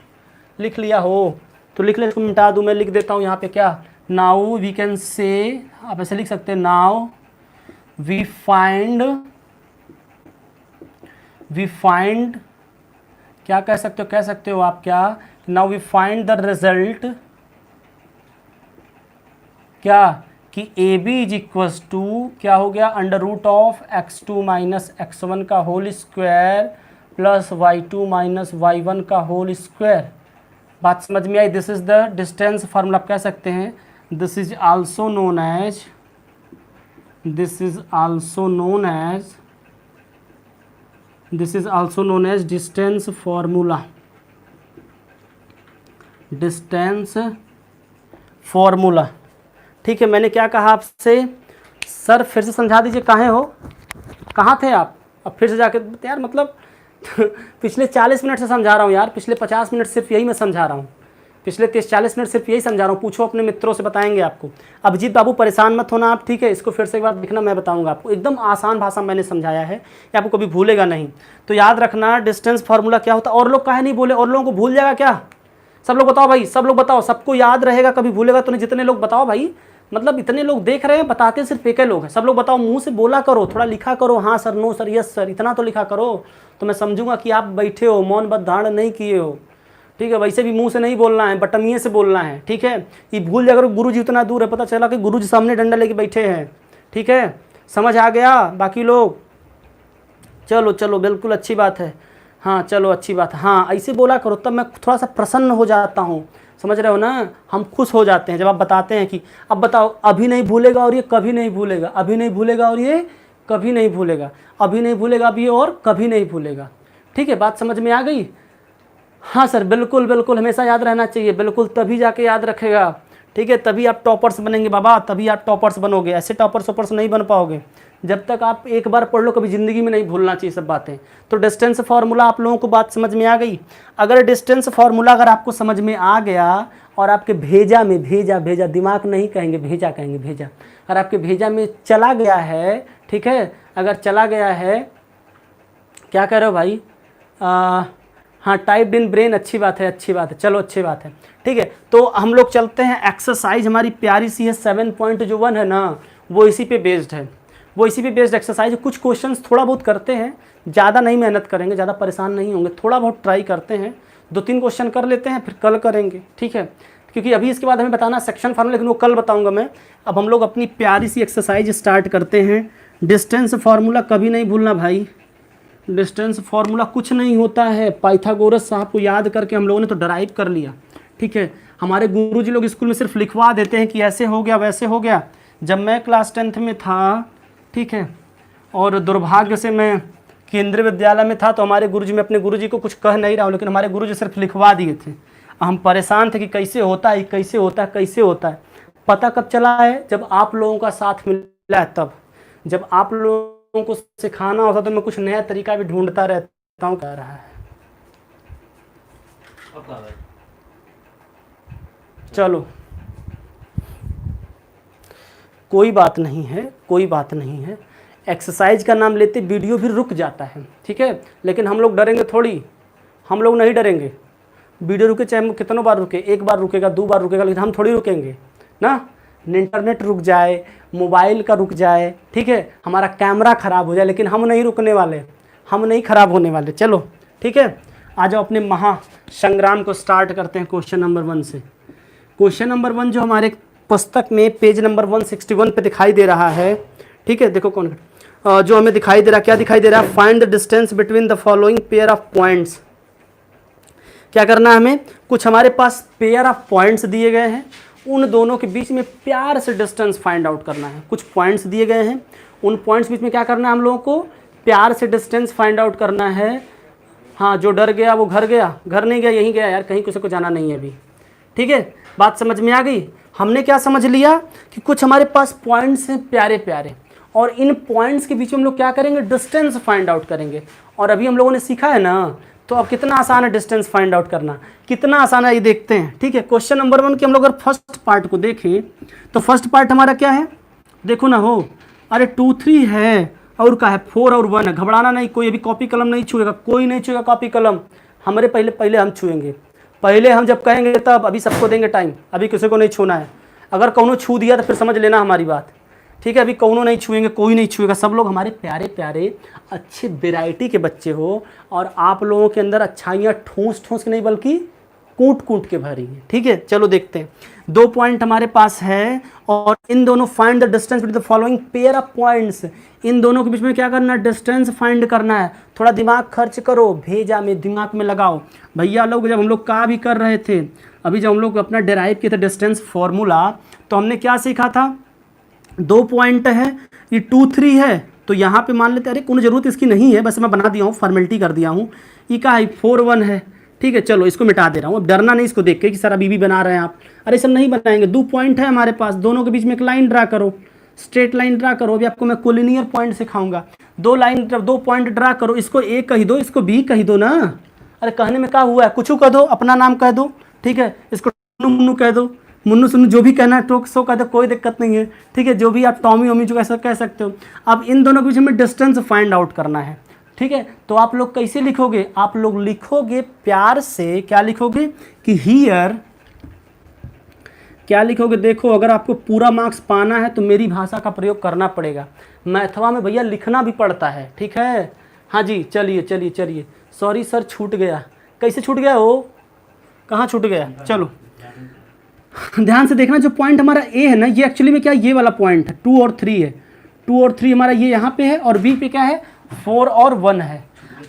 लिख लिया हो तो लिख ले, इसको मिटा दूँ, मैं लिख देता हूँ यहाँ पे क्या, नाउ वी कैन से, आप ऐसे लिख सकते हैं, नाउ वी फाइंड क्या कह सकते हो आप, क्या, now we find the result, क्या, कि A B is equals to क्या हो गया, under root of x2 minus x1 का whole square plus y2 minus y1 का होल स्क्वायर। बात समझ में आई, this is the distance formula, आप कह सकते हैं this is also known as distance formula. ठीक है, मैंने क्या कहा आपसे, सर फिर से समझा दीजिए, कहाँ थे आप, अब फिर से जाके यार, मतलब पिछले 40 मिनट से समझा रहा हूँ यार, पिछले 50 मिनट सिर्फ यही मैं समझा रहा हूँ, पिछले 30-40 मिनट सिर्फ यही समझा रहा हूँ। पूछो अपने मित्रों से, बताएंगे आपको। अभिजीत बाबू परेशान मत होना आप, ठीक है, इसको फिर से एक बार देखना, मैं बताऊँगा आपको, एकदम आसान भाषा मैंने समझाया है, ये आपको कभी भूलेगा नहीं। तो याद रखना डिस्टेंस फार्मूला क्या होता है। और लोग काहे नहीं बोले, और लोगों को भूल जाएगा क्या, सब लोग बताओ भाई, सब लोग बताओ, सबको याद रहेगा, कभी भूलेगा तो नहीं। जितने लोग बताओ भाई, मतलब इतने लोग देख रहे हैं, बताते सिर्फ एक ही लोग हैं, सब लोग बताओ, मुंह से बोला करो, थोड़ा लिखा करो, हाँ sir, no sir, yes sir, इतना तो लिखा करो, तो मैं समझूंगा कि आप बैठे हो, मौन बद धारण नहीं किए हो। ठीक है, वैसे भी मुंह से नहीं बोलना है, बटमिए से बोलना है। ठीक है, ये भूल जाकर गुरु जी उतना दूर है, पता चला कि गुरु जी सामने डंडा लेके बैठे हैं। ठीक है, समझ आ गया बाकी लोग, चलो चलो, बिल्कुल अच्छी बात है, हाँ चलो अच्छी बात है, हाँ ऐसे बोला करो, तब मैं थोड़ा सा प्रसन्न हो जाता हूँ, समझ रहे हो ना, हम खुश हो जाते हैं जब आप बताते हैं कि अब बताओ, अभी नहीं भूलेगा और ये कभी नहीं भूलेगा, अभी नहीं भूलेगा और ये कभी नहीं भूलेगा, अभी नहीं भूलेगा अब ये और कभी नहीं भूलेगा। ठीक है, बात समझ में आ गई, हाँ सर, बिल्कुल बिल्कुल, हमेशा याद रहना चाहिए, बिल्कुल, तभी जाके याद रखेगा। ठीक है, तभी आप टॉपर्स बनेंगे बाबा, तभी आप टॉपर्स बनोगे, ऐसे टॉपर्स नहीं बन पाओगे जब तक आप एक बार पढ़ लो, कभी ज़िंदगी में नहीं भूलना चाहिए सब बातें। तो डिस्टेंस फार्मूला आप लोगों को बात समझ में आ गई। अगर डिस्टेंस फार्मूला अगर आपको समझ में आ गया और आपके भेजा में, भेजा दिमाग नहीं कहेंगे, भेजा कहेंगे, भेजा, अगर आपके भेजा में चला गया है, ठीक है, अगर चला गया है, क्या कह रहे हो भाई, हाँ, टाइप्ड इन ब्रेन, अच्छी बात है, चलो अच्छी बात है। ठीक है, तो हम लोग चलते हैं, एक्सरसाइज हमारी प्यारी सी है 7.1 है ना, वो इसी पे बेस्ड है, वो इसी पे बेस्ड एक्सरसाइज। कुछ क्वेश्चंस थोड़ा बहुत करते हैं, ज़्यादा नहीं मेहनत करेंगे, ज़्यादा परेशान नहीं होंगे, थोड़ा बहुत ट्राई करते हैं, 2-3 क्वेश्चन कर लेते हैं, फिर कल करेंगे। ठीक है, क्योंकि अभी इसके बाद हमें बताना सेक्शन फार्मूला, लेकिन वो कल बताऊंगा मैं। अब हम लोग अपनी प्यारी सी एक्सरसाइज स्टार्ट करते हैं। डिस्टेंस फार्मूला कभी नहीं भूलना भाई, डिस्टेंस फॉर्मूला कुछ नहीं होता है, पाइथागोरस साहब को याद करके हम लोगों ने तो डराइव कर लिया, ठीक है। हमारे गुरुजी लोग स्कूल में सिर्फ लिखवा देते हैं कि ऐसे हो गया वैसे हो गया। जब मैं क्लास 10th में था, ठीक है, और दुर्भाग्य से मैं केंद्रीय विद्यालय में था, तो हमारे गुरुजी, मैं अपने गुरुजी को कुछ कह नहीं रहा हूँ, लेकिन हमारे गुरुजी सिर्फ लिखवा दिए थे। हम परेशान थे कि कैसे होता है, कैसे होता है, कैसे होता है। पता कब चला है? जब आप लोगों का साथ मिला है तब। जब आप लोगों को सिखाना होता तो मैं कुछ नया तरीका भी ढूंढता रहता हूँ। कह रहा है चलो कोई बात नहीं है, कोई बात नहीं है। एक्सरसाइज का नाम लेते वीडियो भी रुक जाता है, ठीक है, लेकिन हम लोग डरेंगे थोड़ी, हम लोग नहीं डरेंगे। वीडियो रुके चाहे कितनों बार रुके, एक बार रुकेगा, 2 बार रुकेगा, लेकिन हम थोड़ी रुकेंगे ना। इंटरनेट रुक जाए, मोबाइल का रुक जाए, ठीक है, हमारा कैमरा ख़राब हो जाए, लेकिन हम नहीं रुकने वाले, हम नहीं ख़राब होने वाले। चलो ठीक है, आ जाओ अपने महासंग्राम को स्टार्ट करते हैं क्वेश्चन नंबर 1 से। क्वेश्चन नंबर 1 जो हमारे पुस्तक में पेज नंबर 161 पे दिखाई दे रहा है, ठीक है, देखो कौन जो हमें दिखाई दे रहा है, क्या दिखाई दे रहा है? Find the distance between the following pair of points. क्या करना है हमें? कुछ हमारे पास पेयर ऑफ पॉइंट्स दिए गए हैं, उन दोनों के बीच में प्यार से डिस्टेंस फाइंड आउट करना है। कुछ पॉइंट्स दिए गए हैं, उन पॉइंट्स बीच में क्या करना है हम लोगों को? प्यार से डिस्टेंस फाइंड आउट करना है। हाँ, जो डर गया वो घर गया, घर नहीं गया यहीं गया यार, कहीं किसी को जाना नहीं है अभी, ठीक है। बात समझ में आ गई? हमने क्या समझ लिया कि कुछ हमारे पास पॉइंट्स हैं प्यारे प्यारे, और इन पॉइंट्स के बीच में हम लोग क्या करेंगे? डिस्टेंस फाइंड आउट करेंगे। और अभी हम लोगों ने सीखा है ना, तो अब कितना आसान है डिस्टेंस फाइंड आउट करना, कितना आसान है ये देखते हैं, ठीक है। क्वेश्चन नंबर 1 की हम लोग अगर फर्स्ट पार्ट को देखें तो फर्स्ट पार्ट हमारा क्या है? देखो ना हो, अरे 2 3 है और क्या है? 4 और 1 है। घबराना नहीं, कोई अभी कॉपी कलम नहीं छुएगा, कोई नहीं छुएगा कॉपी कलम। हमारे पहले हम छुएंगे, पहले हम जब कहेंगे तब। अभी सबको देंगे टाइम, अभी किसी को नहीं छूना है। अगर कौनों छू दिया तो फिर समझ लेना हमारी बात, ठीक है। अभी कौनों नहीं छुएंगे, कोई नहीं छुएगा, सब लोग हमारे प्यारे प्यारे अच्छे वैरायटी के बच्चे हो, और आप लोगों के अंदर अच्छाइयाँ ठूस ठूस के नहीं बल्कि कूट कूट के भरी है, ठीक है। चलो देखते हैं, 2 पॉइंट हमारे पास है, और इन दोनों find the distance between the following pair of points. इन दोनों के बीच में क्या करना है? डिस्टेंस फाइंड करना है। थोड़ा दिमाग खर्च करो, भेजा में दिमाग में लगाओ। भैया लोग जब हम लोग का भी कर रहे थे, अभी जब हम लोग अपना डेराइव किए थे डिस्टेंस फॉर्मूला, तो हमने क्या सीखा था? 2 पॉइंट है, ये 2 3 है, तो यहाँ पे मान लेते, अरे कोई ज़रूरत इसकी नहीं है, बस मैं बना दिया हूँ, फॉर्मेलिटी कर दिया हूँ। ये का है? 4 1 है, ठीक है। चलो इसको मिटा दे रहा हूँ, अब डरना नहीं इसको देख के कि सर अभी भी बना रहे हैं आप। अरे सब नहीं बनाएंगे, 2 पॉइंट है हमारे पास, दोनों के बीच में एक लाइन ड्रा करो, स्ट्रेट लाइन ड्रा करो। अभी आपको मैं कोलिनियर पॉइंट सिखाऊंगा। 2 पॉइंट ड्रा करो, इसको ए कह दो, इसको बी कह दो ना। अरे कहने में क्या हुआ है? कुछ कह दो, अपना नाम कह दो, ठीक है। इसको मुन्नू कह दो, मुन्नू सुन्नू जो भी कहना है टोक सो कह दो, कोई दिक्कत नहीं है, ठीक है। जो भी आप टॉमी ओमी जो ऐसा कह सकते हो। अब इन दोनों के बीच में डिस्टेंस फाइंड आउट करना है, ठीक है। तो आप लोग कैसे लिखोगे? आप लोग लिखोगे प्यार से, क्या लिखोगे कि हियर, क्या लिखोगे? देखो, अगर आपको पूरा मार्क्स पाना है तो मेरी भाषा का प्रयोग करना पड़ेगा। मैथवा में भैया लिखना भी पड़ता है, ठीक है। हाँ जी, चलिए चलिए चलिए। सॉरी सर, छूट गया। कैसे छूट गया हो? कहाँ छूट गया? चलो ध्यान से देखना, जो पॉइंट हमारा ए है ना, ये एक्चुअली में क्या, ये वाला पॉइंट है, 2 और 3 है। 2 और 3 हमारा ये यहाँ पे है, और बी पे क्या है? 4 और 1 है।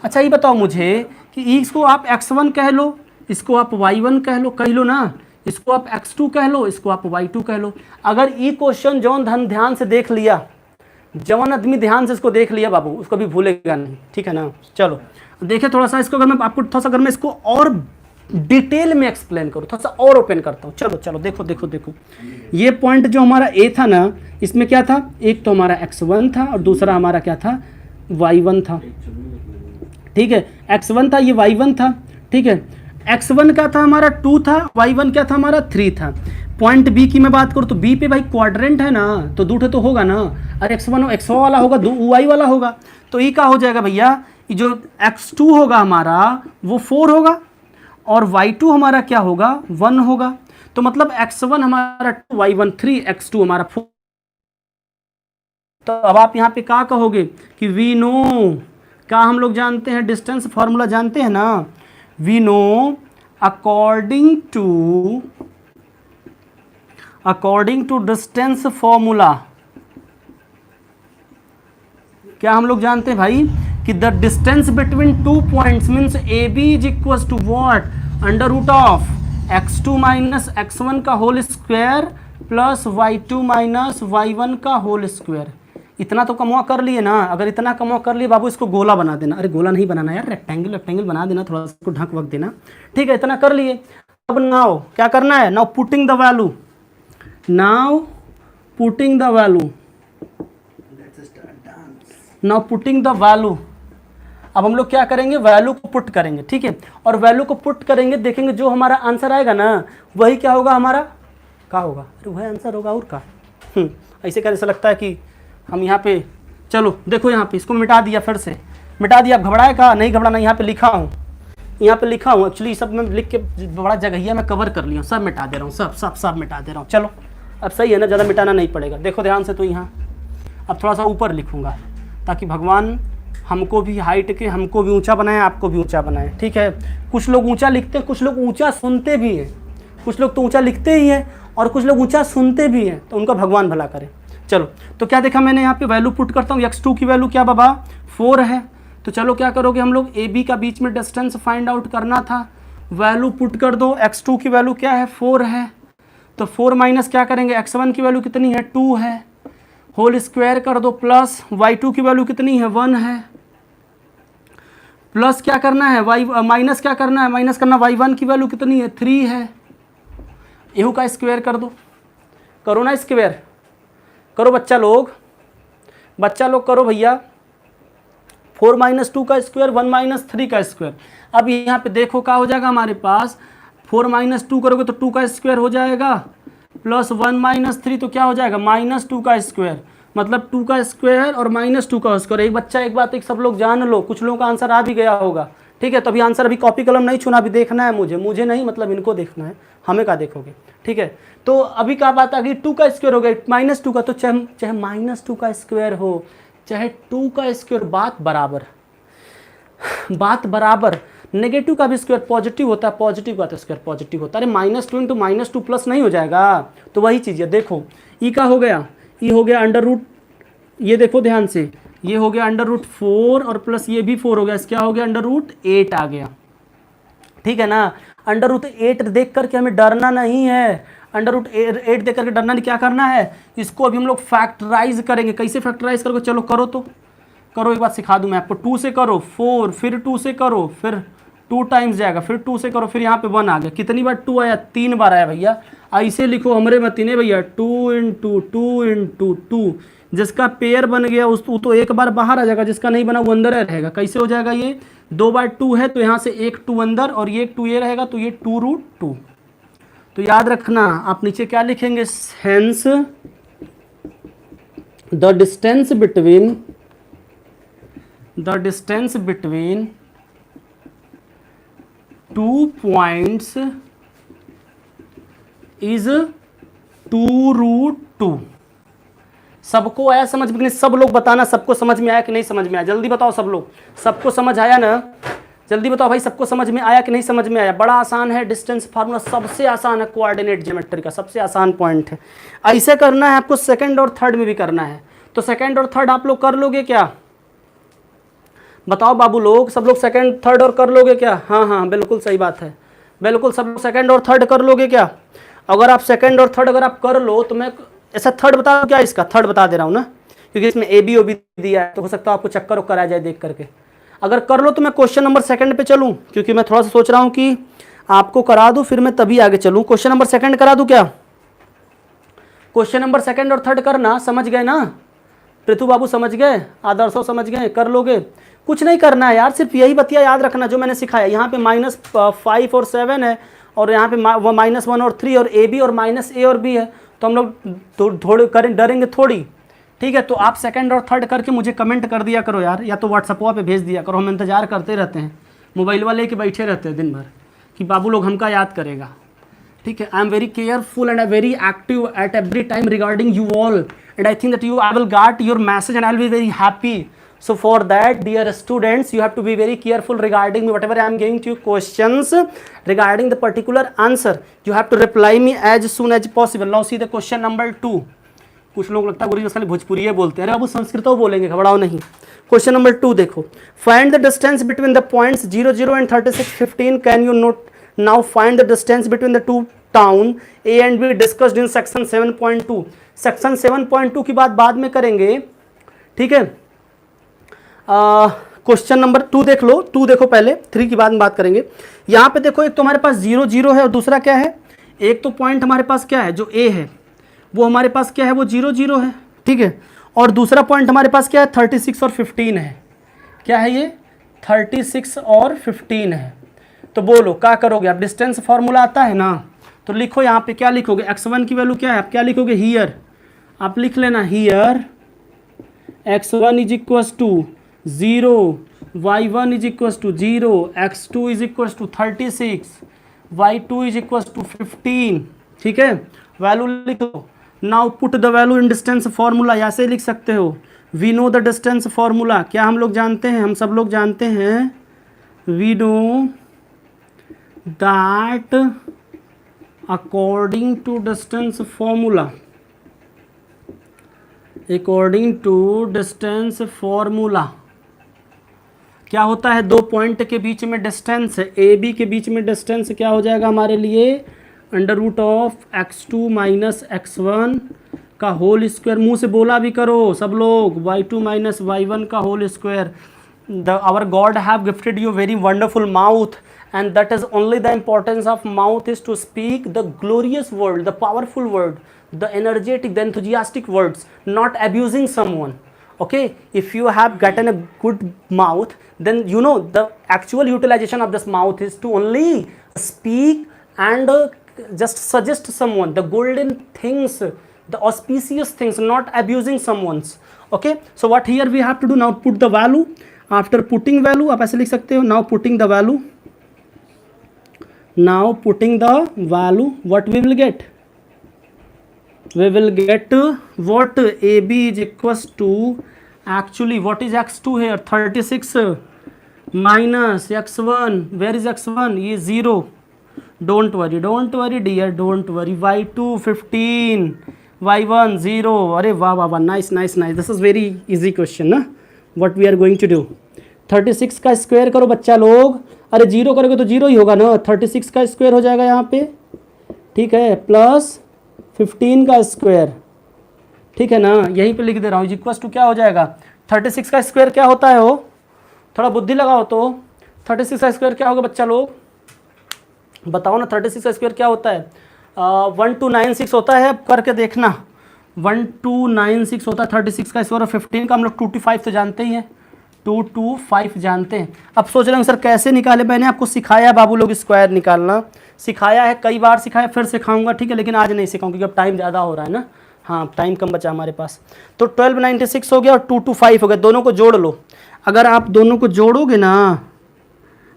अच्छा ये बताओ मुझे कि इसको आप x1 कह लो, इसको आप y1 कह लो ना, इसको आप x2 कह लो, इसको आप y2 कह लो। अगर ये क्वेश्चन जौन ध्यान से देख लिया, जवान आदमी ध्यान से इसको देख लिया बाबू, उसको भी भूलेगा नहीं, ठीक है ना। चलो देखिए थोड़ा सा इसको, अगर मैं आपको थोड़ा सा, अगर मैं इसको और डिटेल में एक्सप्लेन करूँ, थोड़ा सा और ओपन करता हूँ। चलो चलो देखो देखो देखो, ये पॉइंट जो हमारा ए था ना, इसमें क्या था? एक तो हमारा x1 था और दूसरा हमारा क्या था? y1 था, ठीक है। x1 था, ये y1 था, ठीक है। x1 क्या था हमारा? 2 था, y1 क्या था हमारा? 3 था। पॉइंट बी की मैं बात करूँ तो बी पे भाई क्वाड्रेंट है ना, तो दूठे तो होगा ना। अरे x1 x वाला होगा, y वाला होगा, तो ये क्या हो जाएगा भैया? जो x2 होगा हमारा वो 4 होगा, और y2 हमारा क्या होगा? 1 होगा। तो मतलब x1 हमारा 2, y1 3, x2 हमारा 4। तो अब आप यहाँ पे क्या कहोगे कि वी नो, क्या हम लोग जानते हैं? डिस्टेंस फॉर्मूला जानते हैं ना। We know according to distance formula, क्या हम लोग जानते हैं भाई कि the distance between 2 points means A B is equal to what, under root of x2 minus x1 का whole square plus y2 minus y1 का होल स्क्वायर। इतना तो कमवा कर लिए ना, अगर इतना कमवा कर लिए बाबू इसको गोला बना देना, अरे गोला नहीं बनाना यार, रेक्टेंगल रेक्टेंगल बना देना, थोड़ा सा इसको ढक वक देना, ठीक है, इतना कर लिए। अब नाउ क्या करना है, now putting the value, now putting the value, now putting the value. अब हम लोग क्या करेंगे, वैल्यू को पुट करेंगे, ठीक है, और वैल्यू को पुट करेंगे, देखेंगे जो हमारा आंसर आएगा ना वही क्या होगा, हमारा क्या होगा, अरे वही आंसर होगा और का। ऐसे कैसे लगता है कि हम यहाँ पे, चलो देखो यहाँ पे इसको मिटा दिया, फिर से मिटा दिया, अब घबराए का नहीं घबराना, यहाँ पे लिखा हूँ, यहाँ पे लिखा हूँ, एक्चुअली सब मैं लिख के बड़ा जगह मैं कवर कर लिया हूँ, सब मिटा दे रहा हूँ, सब मिटा दे रहा हूँ। चलो अब सही है ना, ज़्यादा मिटाना नहीं पड़ेगा, देखो ध्यान से। तो यहाँ अब थोड़ा सा ऊपर लिखूँगा ताकि भगवान हमको भी हाइट के, हमको भी ऊंचा बनाए, आपको भी ऊंचा बनाए, ठीक है। कुछ लोग ऊंचा लिखते हैं, कुछ लोग ऊंचा सुनते भी हैं, कुछ लोग तो ऊंचा लिखते ही हैं और कुछ लोग ऊंचा सुनते भी हैं, तो उनका भगवान भला करे। चलो तो क्या देखा मैंने, यहाँ पे वैल्यू पुट करता हूँ, x2 की वैल्यू क्या बाबा 4 है, तो चलो क्या करोगे हम लोग, ए बी का बीच में डिस्टेंस फाइंड आउट करना था, वैल्यू पुट कर दो, x2 की वैल्यू क्या है 4 है, तो 4 माइनस क्या करेंगे, x1 की वैल्यू कितनी है 2 है, होल स्क्वायर कर दो, प्लस y2 की वैल्यू कितनी है 1 है, प्लस क्या करना है माइनस क्या करना है, माइनस करना y1 की वैल्यू कितनी है 3 है, यहू का स्क्वायर कर दो, करो ना स्क्वायर, करो बच्चा लोग करो भैया, 4 माइनस 2 का स्क्वायर 1 माइनस 3 का स्क्वायर। अब यहाँ पे देखो क्या हो जाएगा हमारे पास, 4 माइनस 2 करोगे तो 2 का स्क्वायर हो जाएगा, प्लस 1 माइनस 3 तो क्या हो जाएगा माइनस 2 का स्क्वायर, मतलब 2 का स्क्वायर और माइनस 2 का स्क्वायर। एक बच्चा एक बात एक सब लोग जान लो, कुछ लोगों का आंसर आ भी गया होगा, ठीक है, तो अभी आंसर अभी कॉपी कलम नहीं छूना, अभी देखना है मुझे नहीं, मतलब इनको देखना है, हमें क्या देखोगे, ठीक है। तो अभी क्या बात आ गई, 2 का स्क्वायर हो गया माइनस 2 का, तो चाहे माइनस 2 का स्क्वायर हो चाहे 2 का स्क्वायर, बात बराबर। नेगेटिव का भी स्क्वायर पॉजिटिव होता है, पॉजिटिव का तो स्क्वायर पॉजिटिव होता है, अरे -2 इंटू -2 प्लस नहीं हो जाएगा, तो वही चीज़ है। देखो ई का हो गया, ई हो गया अंडर रूट, ये देखो ध्यान से, ये हो गया अंडर रूट 4 और प्लस ये भी 4 हो गया, क्या हो गया अंडर रूट 8 आ गया, ठीक है ना। अंडर रूट 8 देख करके हमें डरना नहीं है, अंडर रूट 8 देख करके डरना नहीं, क्या करना है, इसको अभी हम लोग फैक्टराइज करेंगे। कैसे फैक्टराइज करोगे, चलो करो, तो करो, एक बात सिखा दूं मैं आपको, 2 से करो 4, फिर 2 से करो, फिर 2 टाइम्स जाएगा, फिर 2 से करो, फिर यहाँ पे 1 आ गया, कितनी बार 2 आया, 3 बार आया भैया। ऐसे लिखो हमरे मती ने भैया, 2 इंटू 2 इंटू 2, जिसका पेयर बन गया उस तो एक बार बाहर आ जाएगा, जिसका नहीं बना वो अंदर रहेगा। कैसे हो जाएगा, ये 2 बार 2 है तो यहाँ से एक 2 अंदर और ये 1 2 ये रहेगा, तो ये 2 रूट 2। तो याद रखना, आप नीचे क्या लिखेंगे, hence the distance between 2 points is 2 root 2। सबको आया समझ में, सब लोग बताना सबको समझ में आया कि नहीं समझ में आया, जल्दी बताओ सब लोग, सबको समझ आया ना, जल्दी बताओ भाई, सबको समझ में आया कि नहीं समझ में आया। बड़ा आसान है, डिस्टेंस फार्मूला सबसे आसान है, कोऑर्डिनेट ज्योमेट्री का सबसे आसान पॉइंट है। ऐसे करना है आपको, सेकंड और थर्ड में भी करना है, तो सेकंड और थर्ड आप लोग कर लोगे क्या, बताओ बाबू लोग, सब लोग सेकंड थर्ड और कर लोगे क्या, हाँ बिल्कुल सही बात है, बिल्कुल सब लोग सेकंड और थर्ड कर लोगे क्या। अगर आप सेकंड और थर्ड अगर आप कर लो तो मैं ऐसा थर्ड बता दूं क्या, इसका थर्ड बता दे रहा हूँ ना, क्योंकि इसमें ए बी ओ बी दिया है, तो हो सकता है आपको चक्कर उक्कर आ जाए देख करके। अगर कर लो तो मैं क्वेश्चन नंबर सेकंड पे चलूँ, क्योंकि मैं थोड़ा सा सोच रहा हूँ कि आपको करा दूँ, फिर मैं तभी आगे चलूँ। क्वेश्चन नंबर सेकंड करा दूँ क्या, क्वेश्चन नंबर सेकंड और थर्ड करना, समझ गए ना पृथु बाबू, समझ गए, आदर्शो समझ गए, कर लोगे, कुछ नहीं करना है यार, सिर्फ यही बतिया याद रखना जो मैंने सिखाया। यहाँ पे -5 और 7 है, और यहाँ पे -1 और 3 और ए बी और -a और b है, तो हम लोग थोड़े करें, डरेंगे थोड़ी, ठीक है। तो आप सेकंड और थर्ड करके मुझे कमेंट कर दिया करो यार, या तो व्हाट्सअप पे भेज दिया करो, हम इंतजार करते रहते हैं, मोबाइल वाले के बैठे रहते हैं दिन भर कि बाबू लोग हमका याद करेगा, ठीक है। I am very careful and I very active at every time regarding you all, and I think that I will get your message and I will be very happy. So for that, dear students, you have to be very careful regarding me, whatever I am giving to you questions regarding the particular answer, you have to reply me as soon as possible. Now see the question number 2. कुछ लोग लगता है खाली भोजपुरी बोलते हैं, अरे अब संस्कृत बोलेंगे, घबराओ नहीं। क्वेश्चन नंबर 2 देखो, find the distance between the points 0 0 and 36 15। Can you note now find the distance between the two town A and be discussed in section 7.2। Section 7.2 की बात बाद में करेंगे, ठीक है। क्वेश्चन नंबर 2 देख लो, 2 देखो पहले, 3 की बाद में बात करेंगे। यहाँ पे देखो एक तो हमारे पास 0 0 है और दूसरा क्या है, एक तो पॉइंट हमारे पास क्या है जो ए है वो हमारे पास क्या है वो 0 0 है, ठीक है। और दूसरा पॉइंट हमारे पास क्या है 36 और 15 है। क्या है ये 36 और 15 है। तो बोलो क्या करोगे आप, डिस्टेंस फॉर्मूला आता है ना, तो लिखो यहाँ पे क्या लिखोगे, x1 की वैल्यू क्या है, आप क्या लिखोगे हियर, आप लिख लेना here x1 is equal to 0, y1 is equal to 0, x2 is equal to 36, y2 is equal to 15, ठीक है। वैल्यू लिखो। Now put the value in distance formula, ऐसे लिख सकते हो, we know the distance formula. क्या हम लोग जानते हैं, हम सब लोग जानते हैं, we know that according to distance formula, according to distance formula क्या होता है, दो पॉइंट के बीच में डिस्टेंस, ए बी के बीच में डिस्टेंस क्या हो जाएगा हमारे लिए, under root of x2 minus x1 का होल स्क्वायर। मुंह से बोला भी करो सब लोग, y2 माइनस y1 का whole square. Our God have gifted you very wonderful mouth and that is only the importance of mouth is to speak the glorious word, the powerful word, the energetic, the enthusiastic words, not abusing someone. Okay, if you have gotten a good mouth, then you know the actual utilization of this mouth is to only speak and just suggest someone the golden things, the auspicious things, not abusing someone's. Okay, so what here we have to do now, put the value. After putting value आप ऐसे लिख सकते हो, now putting the value, now putting the value, what we will get, we will get what, AB is equals to, actually what is x2 here, 36 minus x1, where is x1, ये 0, don't worry dear, don't worry, y2 15, y1 0, अरे वाह वाह वाह, nice, this is very easy question ना, what we are going to do, 36 का square करो बच्चा लोग, अरे 0 करोगे तो 0 ही होगा ना, 36 का स्क्वायर हो जाएगा यहाँ पे, ठीक है, प्लस 15 का स्क्वायर, ठीक है ना, यहीं पे लिख दे रहा हूँ, इक्वल्स टू क्या हो जाएगा, 36 का स्क्वायर क्या होता है वो, थोड़ा बुद्धि लगाओ तो, 36 का स्क्वायर क्या होगा बच्चा लोग, बताओ ना, 36 का स्क्वायर क्या होता है, 1296 होता है, करके देखना, 1296 होता है 36 का स्क्वायर, और 15 का हम लोग 225 तो जानते ही हैं, 225 जानते हैं। अब सोच रहे हैं सर कैसे निकाले, मैंने आपको सिखाया बाबू लोग स्क्वायर निकालना, सिखाया है, कई बार सिखाया, फिर सिखाऊंगा, ठीक है, लेकिन आज नहीं सिखाऊंगा क्योंकि अब टाइम ज़्यादा हो रहा है ना, हाँ टाइम कम बचा हमारे पास। तो 1296 हो गया और 225 हो गया, दोनों को जोड़ लो। अगर आप दोनों को जोड़ोगे ना,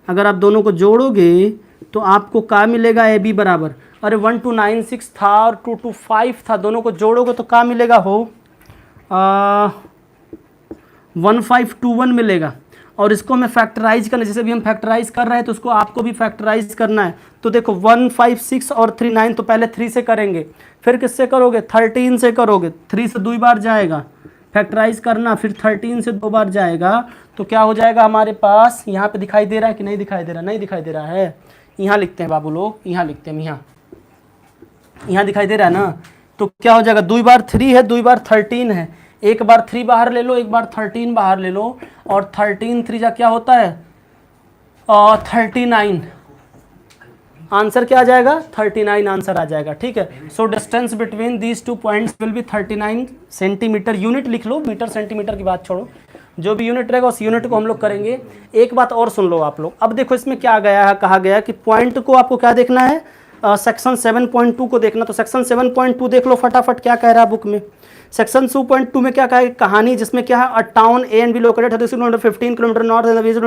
अगर आप दोनों को जोड़ोगे तो आपको क्या मिलेगा, ए बी बराबर, अरे 1296 था और 225 था, दोनों को जोड़ोगे तो क्या मिलेगा हो, 1521 मिलेगा। और इसको हमें फैक्टराइज करना, जैसे भी हम फैक्टराइज कर रहे हैं तो उसको आपको भी फैक्टराइज करना है। तो देखो 156 और 39, तो पहले 3 से करेंगे, फिर किससे करोगे, 13 से करोगे, 3 से 2 बार जाएगा, फैक्टराइज करना, फिर 13 से 2 बार जाएगा, तो क्या हो जाएगा हमारे पास, यहाँ पे दिखाई दे रहा है कि नहीं दिखाई दे रहा, नहीं दिखाई दे रहा है, यहाँ लिखते हैं बाबू लोग, यहाँ लिखते हैं, यहाँ दिखाई दे रहा है ना, तो क्या हो जाएगा, 2 बार 3 है, 2 बार 13 है, एक बार 3 बाहर ले लो, एक बार 13 बाहर ले लो, और 13 3 जा क्या होता है, 39, आंसर क्या आ जाएगा, 39 आंसर आ जाएगा, ठीक है। So distance between these 2 points will be 39 centimetre, unit लिख लो, मीटर सेंटीमीटर की बात छोड़ो, जो भी यूनिट रहेगा उस यूनिट को हम लोग करेंगे। एक बात और सुन लो आप लोग, अब देखो इसमें क्या गया है, कहा गया कि पॉइंट को आपको क्या देखना है, सेक्शन 7.2 को देखना, तो सेक्शन 7.2 देख लो फटाफट क्या कह रहा है बुक में। सेक्शन 2.2 में क्या कहा है, कहानी जिसमें क्या है, अ town A and be located 15 kilometre north and east.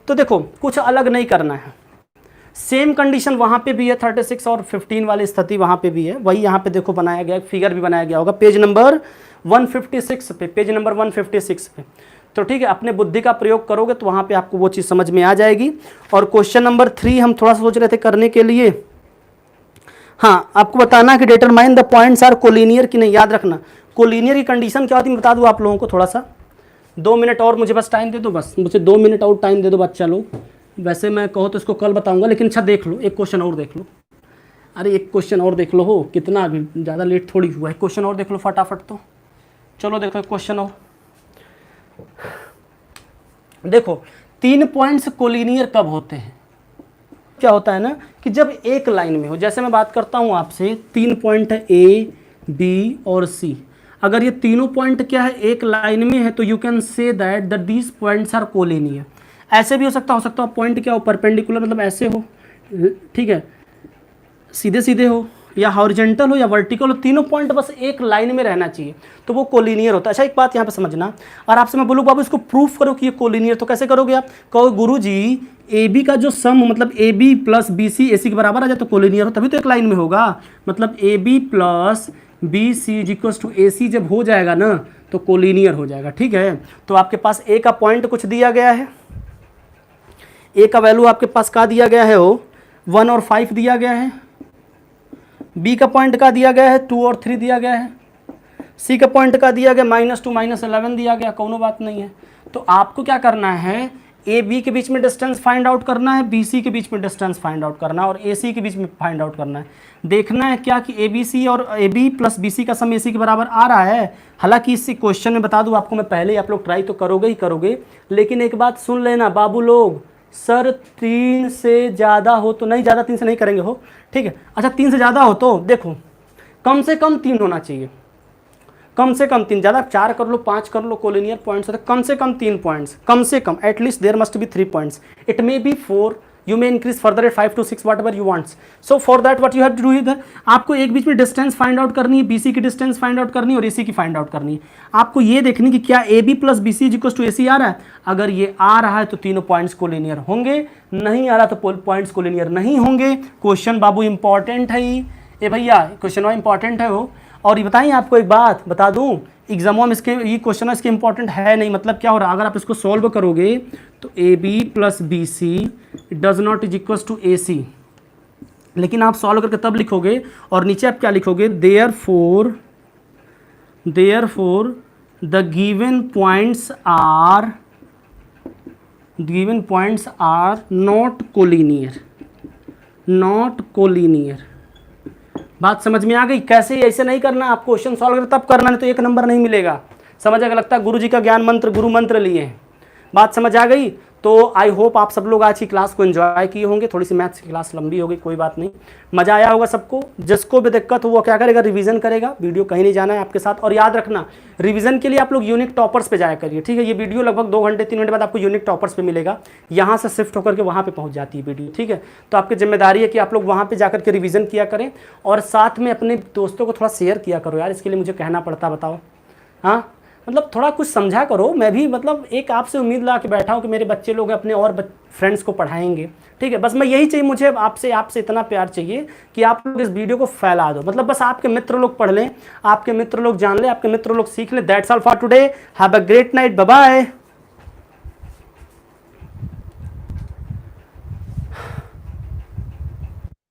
तो देखो कुछ अलग नहीं करना है, सेम कंडीशन वहाँ पे भी है, 36 और 15 वाली स्थिति वहाँ पे भी है, वही यहाँ पे देखो बनाया गया, फिगर भी बनाया गया होगा पेज नंबर 156 पे, पेज नंबर 156 पे। तो ठीक है, अपने बुद्धि का प्रयोग करोगे तो वहाँ पे आपको वो चीज़ समझ में आ जाएगी। और क्वेश्चन नंबर 3 हम थोड़ा सा सोच रहे थे करने के लिए, हाँ, आपको बताना कि determine the points are collinear कि नहीं, याद रखना कोलिनियर की कंडीशन क्या होती है, बता दूँ आप लोगों को थोड़ा सा। 2 मिनट और मुझे बस टाइम दे दो, बस मुझे 2 मिनट और टाइम दे दो बच्चा लोग। वैसे मैं कहो तो इसको कल बताऊंगा, लेकिन अच्छा देख लो, एक क्वेश्चन और देख लो। अरे एक क्वेश्चन और देख लो, हो कितना अभी ज़्यादा लेट थोड़ी हुआ है, क्वेश्चन और देख लो फटाफट। तो चलो देखो एक क्वेश्चन और देखो। 3 पॉइंट्स कोलिनियर कब होते हैं? क्या होता है ना कि जब एक लाइन में हो, जैसे मैं बात करता हूँ आपसे, 3 पॉइंट है ए, बी और सी। अगर ये तीनों पॉइंट क्या है, एक लाइन में है, तो you can say that these points are collinear. ऐसे भी हो सकता है पॉइंट क्या हो, परपेंडिकुलर मतलब ऐसे हो, ठीक है, सीधे सीधे हो, या हॉरिजेंटल हो या वर्टिकल हो, तीनों पॉइंट बस एक लाइन में रहना चाहिए, तो वो कोलिनियर होता है। अच्छा एक बात यहाँ पे समझना, और आपसे मैं बोलूँ बाबू इसको प्रूफ करो कि ये कोलिनियर, तो कैसे करोगे आप? कहो गुरु जी ए बी का जो सम मतलब A B plus B C A C के बराबर आ जाए तो कोलिनियर हो, तभी तो एक लाइन में होगा। मतलब A B plus B C is equal to A C जब हो जाएगा ना तो कोलिनियर हो जाएगा, ठीक है। तो आपके पास ए का पॉइंट कुछ दिया गया है, ए का वैल्यू आपके पास का दिया गया है, वो 1 और 5 दिया गया है। बी का पॉइंट का दिया गया है 2 और 3 दिया गया है। सी का पॉइंट का दिया गया -2 -11 दिया गया, कोनो बात नहीं है। तो आपको क्या करना है, ए बी के बीच में डिस्टेंस फाइंड आउट करना है, बी सी के बीच में डिस्टेंस फाइंड आउट करना है, और ए सी के बीच में फाइंड आउट करना है। देखना है क्या कि ए बी सी और A B plus B C का सम ए सी के बराबर आ रहा है। हालांकि इसी क्वेश्चन में बता दूं आपको मैं पहले ही, आप लोग ट्राई तो करोगे ही करोगे, लेकिन एक बात सुन लेना बाबू लोग, सर 3 से ज़्यादा हो तो नहीं, ज़्यादा 3 से नहीं करेंगे हो, ठीक है। अच्छा 3 से ज़्यादा हो तो देखो कम से कम 3 होना चाहिए, कम से कम 3, ज़्यादा 4 कर लो 5 कर लो, कोलिनियर पॉइंट्स होते कम से कम 3 पॉइंट्स, कम से कम at least there must be 3 points, it may be 4, you may increase further at 5 to 6 whatever you wants. So for that what you have to do इधर, आपको एक बीच में डिस्टेंस फाइंड आउट करनी है, बीसी की डिस्टेंस फाइंड आउट करनी है और एसी की फाइंड आउट करनी है। आपको ये देखनी कि क्या A B plus B C equal to A C आ रहा है। अगर ये आ रहा है तो तीनों पॉइंट्स कोलिनियर होंगे, नहीं आ रहा तो पॉइंट्स कोलिनियर नहीं होंगे। क्वेश्चन बाबू इंपॉर्टेंट है ही, ए भैया क्वेश्चन इंपॉर्टेंट है वो। और ये बताइए आपको एक बात बता दूं, एग्जामों में इसके ये क्वेश्चन इसके इंपॉर्टेंट है नहीं, मतलब क्या हो रहा है, अगर आप इसको सॉल्व करोगे तो A B plus B C does not is equal to A C, लेकिन आप सॉल्व करके तब लिखोगे, और नीचे आप क्या लिखोगे, therefore the given points are not collinear. बात समझ में आ गई? कैसे, ऐसे नहीं करना, आप क्वेश्चन सॉल्व कर तब करना, नहीं तो 1 नंबर नहीं मिलेगा। समझ आएगा, लगता है गुरु जी का ज्ञान मंत्र गुरु मंत्र लिए हैं। बात समझ आ गई? तो आई होप आप सब लोग आज की क्लास को एंजॉय किए होंगे। थोड़ी सी मैथ्स की क्लास लंबी हो गई, कोई बात नहीं, मज़ा आया होगा सबको। जिसको भी दिक्कत हो वो क्या करेगा, रिवीजन करेगा। वीडियो कहीं नहीं जाना है आपके साथ। और याद रखना, रिवीजन के लिए आप लोग यूनिक टॉपर्स पे जाया करिए, ठीक है। ये वीडियो लगभग 2 घंटे 3 घंटे बाद आपको यूनिक टॉपर्स पे मिलेगा, यहाँ से शिफ्ट होकर के वहाँ पे पहुँच जाती है वीडियो, ठीक है। तो आपकी जिम्मेदारी है कि आप लोग वहाँ पे जाकर के रिवीजन किया करें, और साथ में अपने दोस्तों को थोड़ा शेयर किया करो यार। इसके लिए मुझे कहना पड़ता, बताओ, हाँ, मतलब थोड़ा कुछ समझा करो। मैं भी मतलब एक आपसे उम्मीद ला के बैठा हूँ कि मेरे बच्चे लोग अपने और फ्रेंड्स को पढ़ाएंगे, ठीक है। बस मैं यही चाहिए, मुझे आपसे इतना प्यार चाहिए कि आप लोग इस वीडियो को फैला दो। मतलब बस आपके मित्र लोग पढ़ लें, आपके मित्र लोग जान लें, आपके मित्र लोग सीख लें। That's all for today, have a great night, bye bye.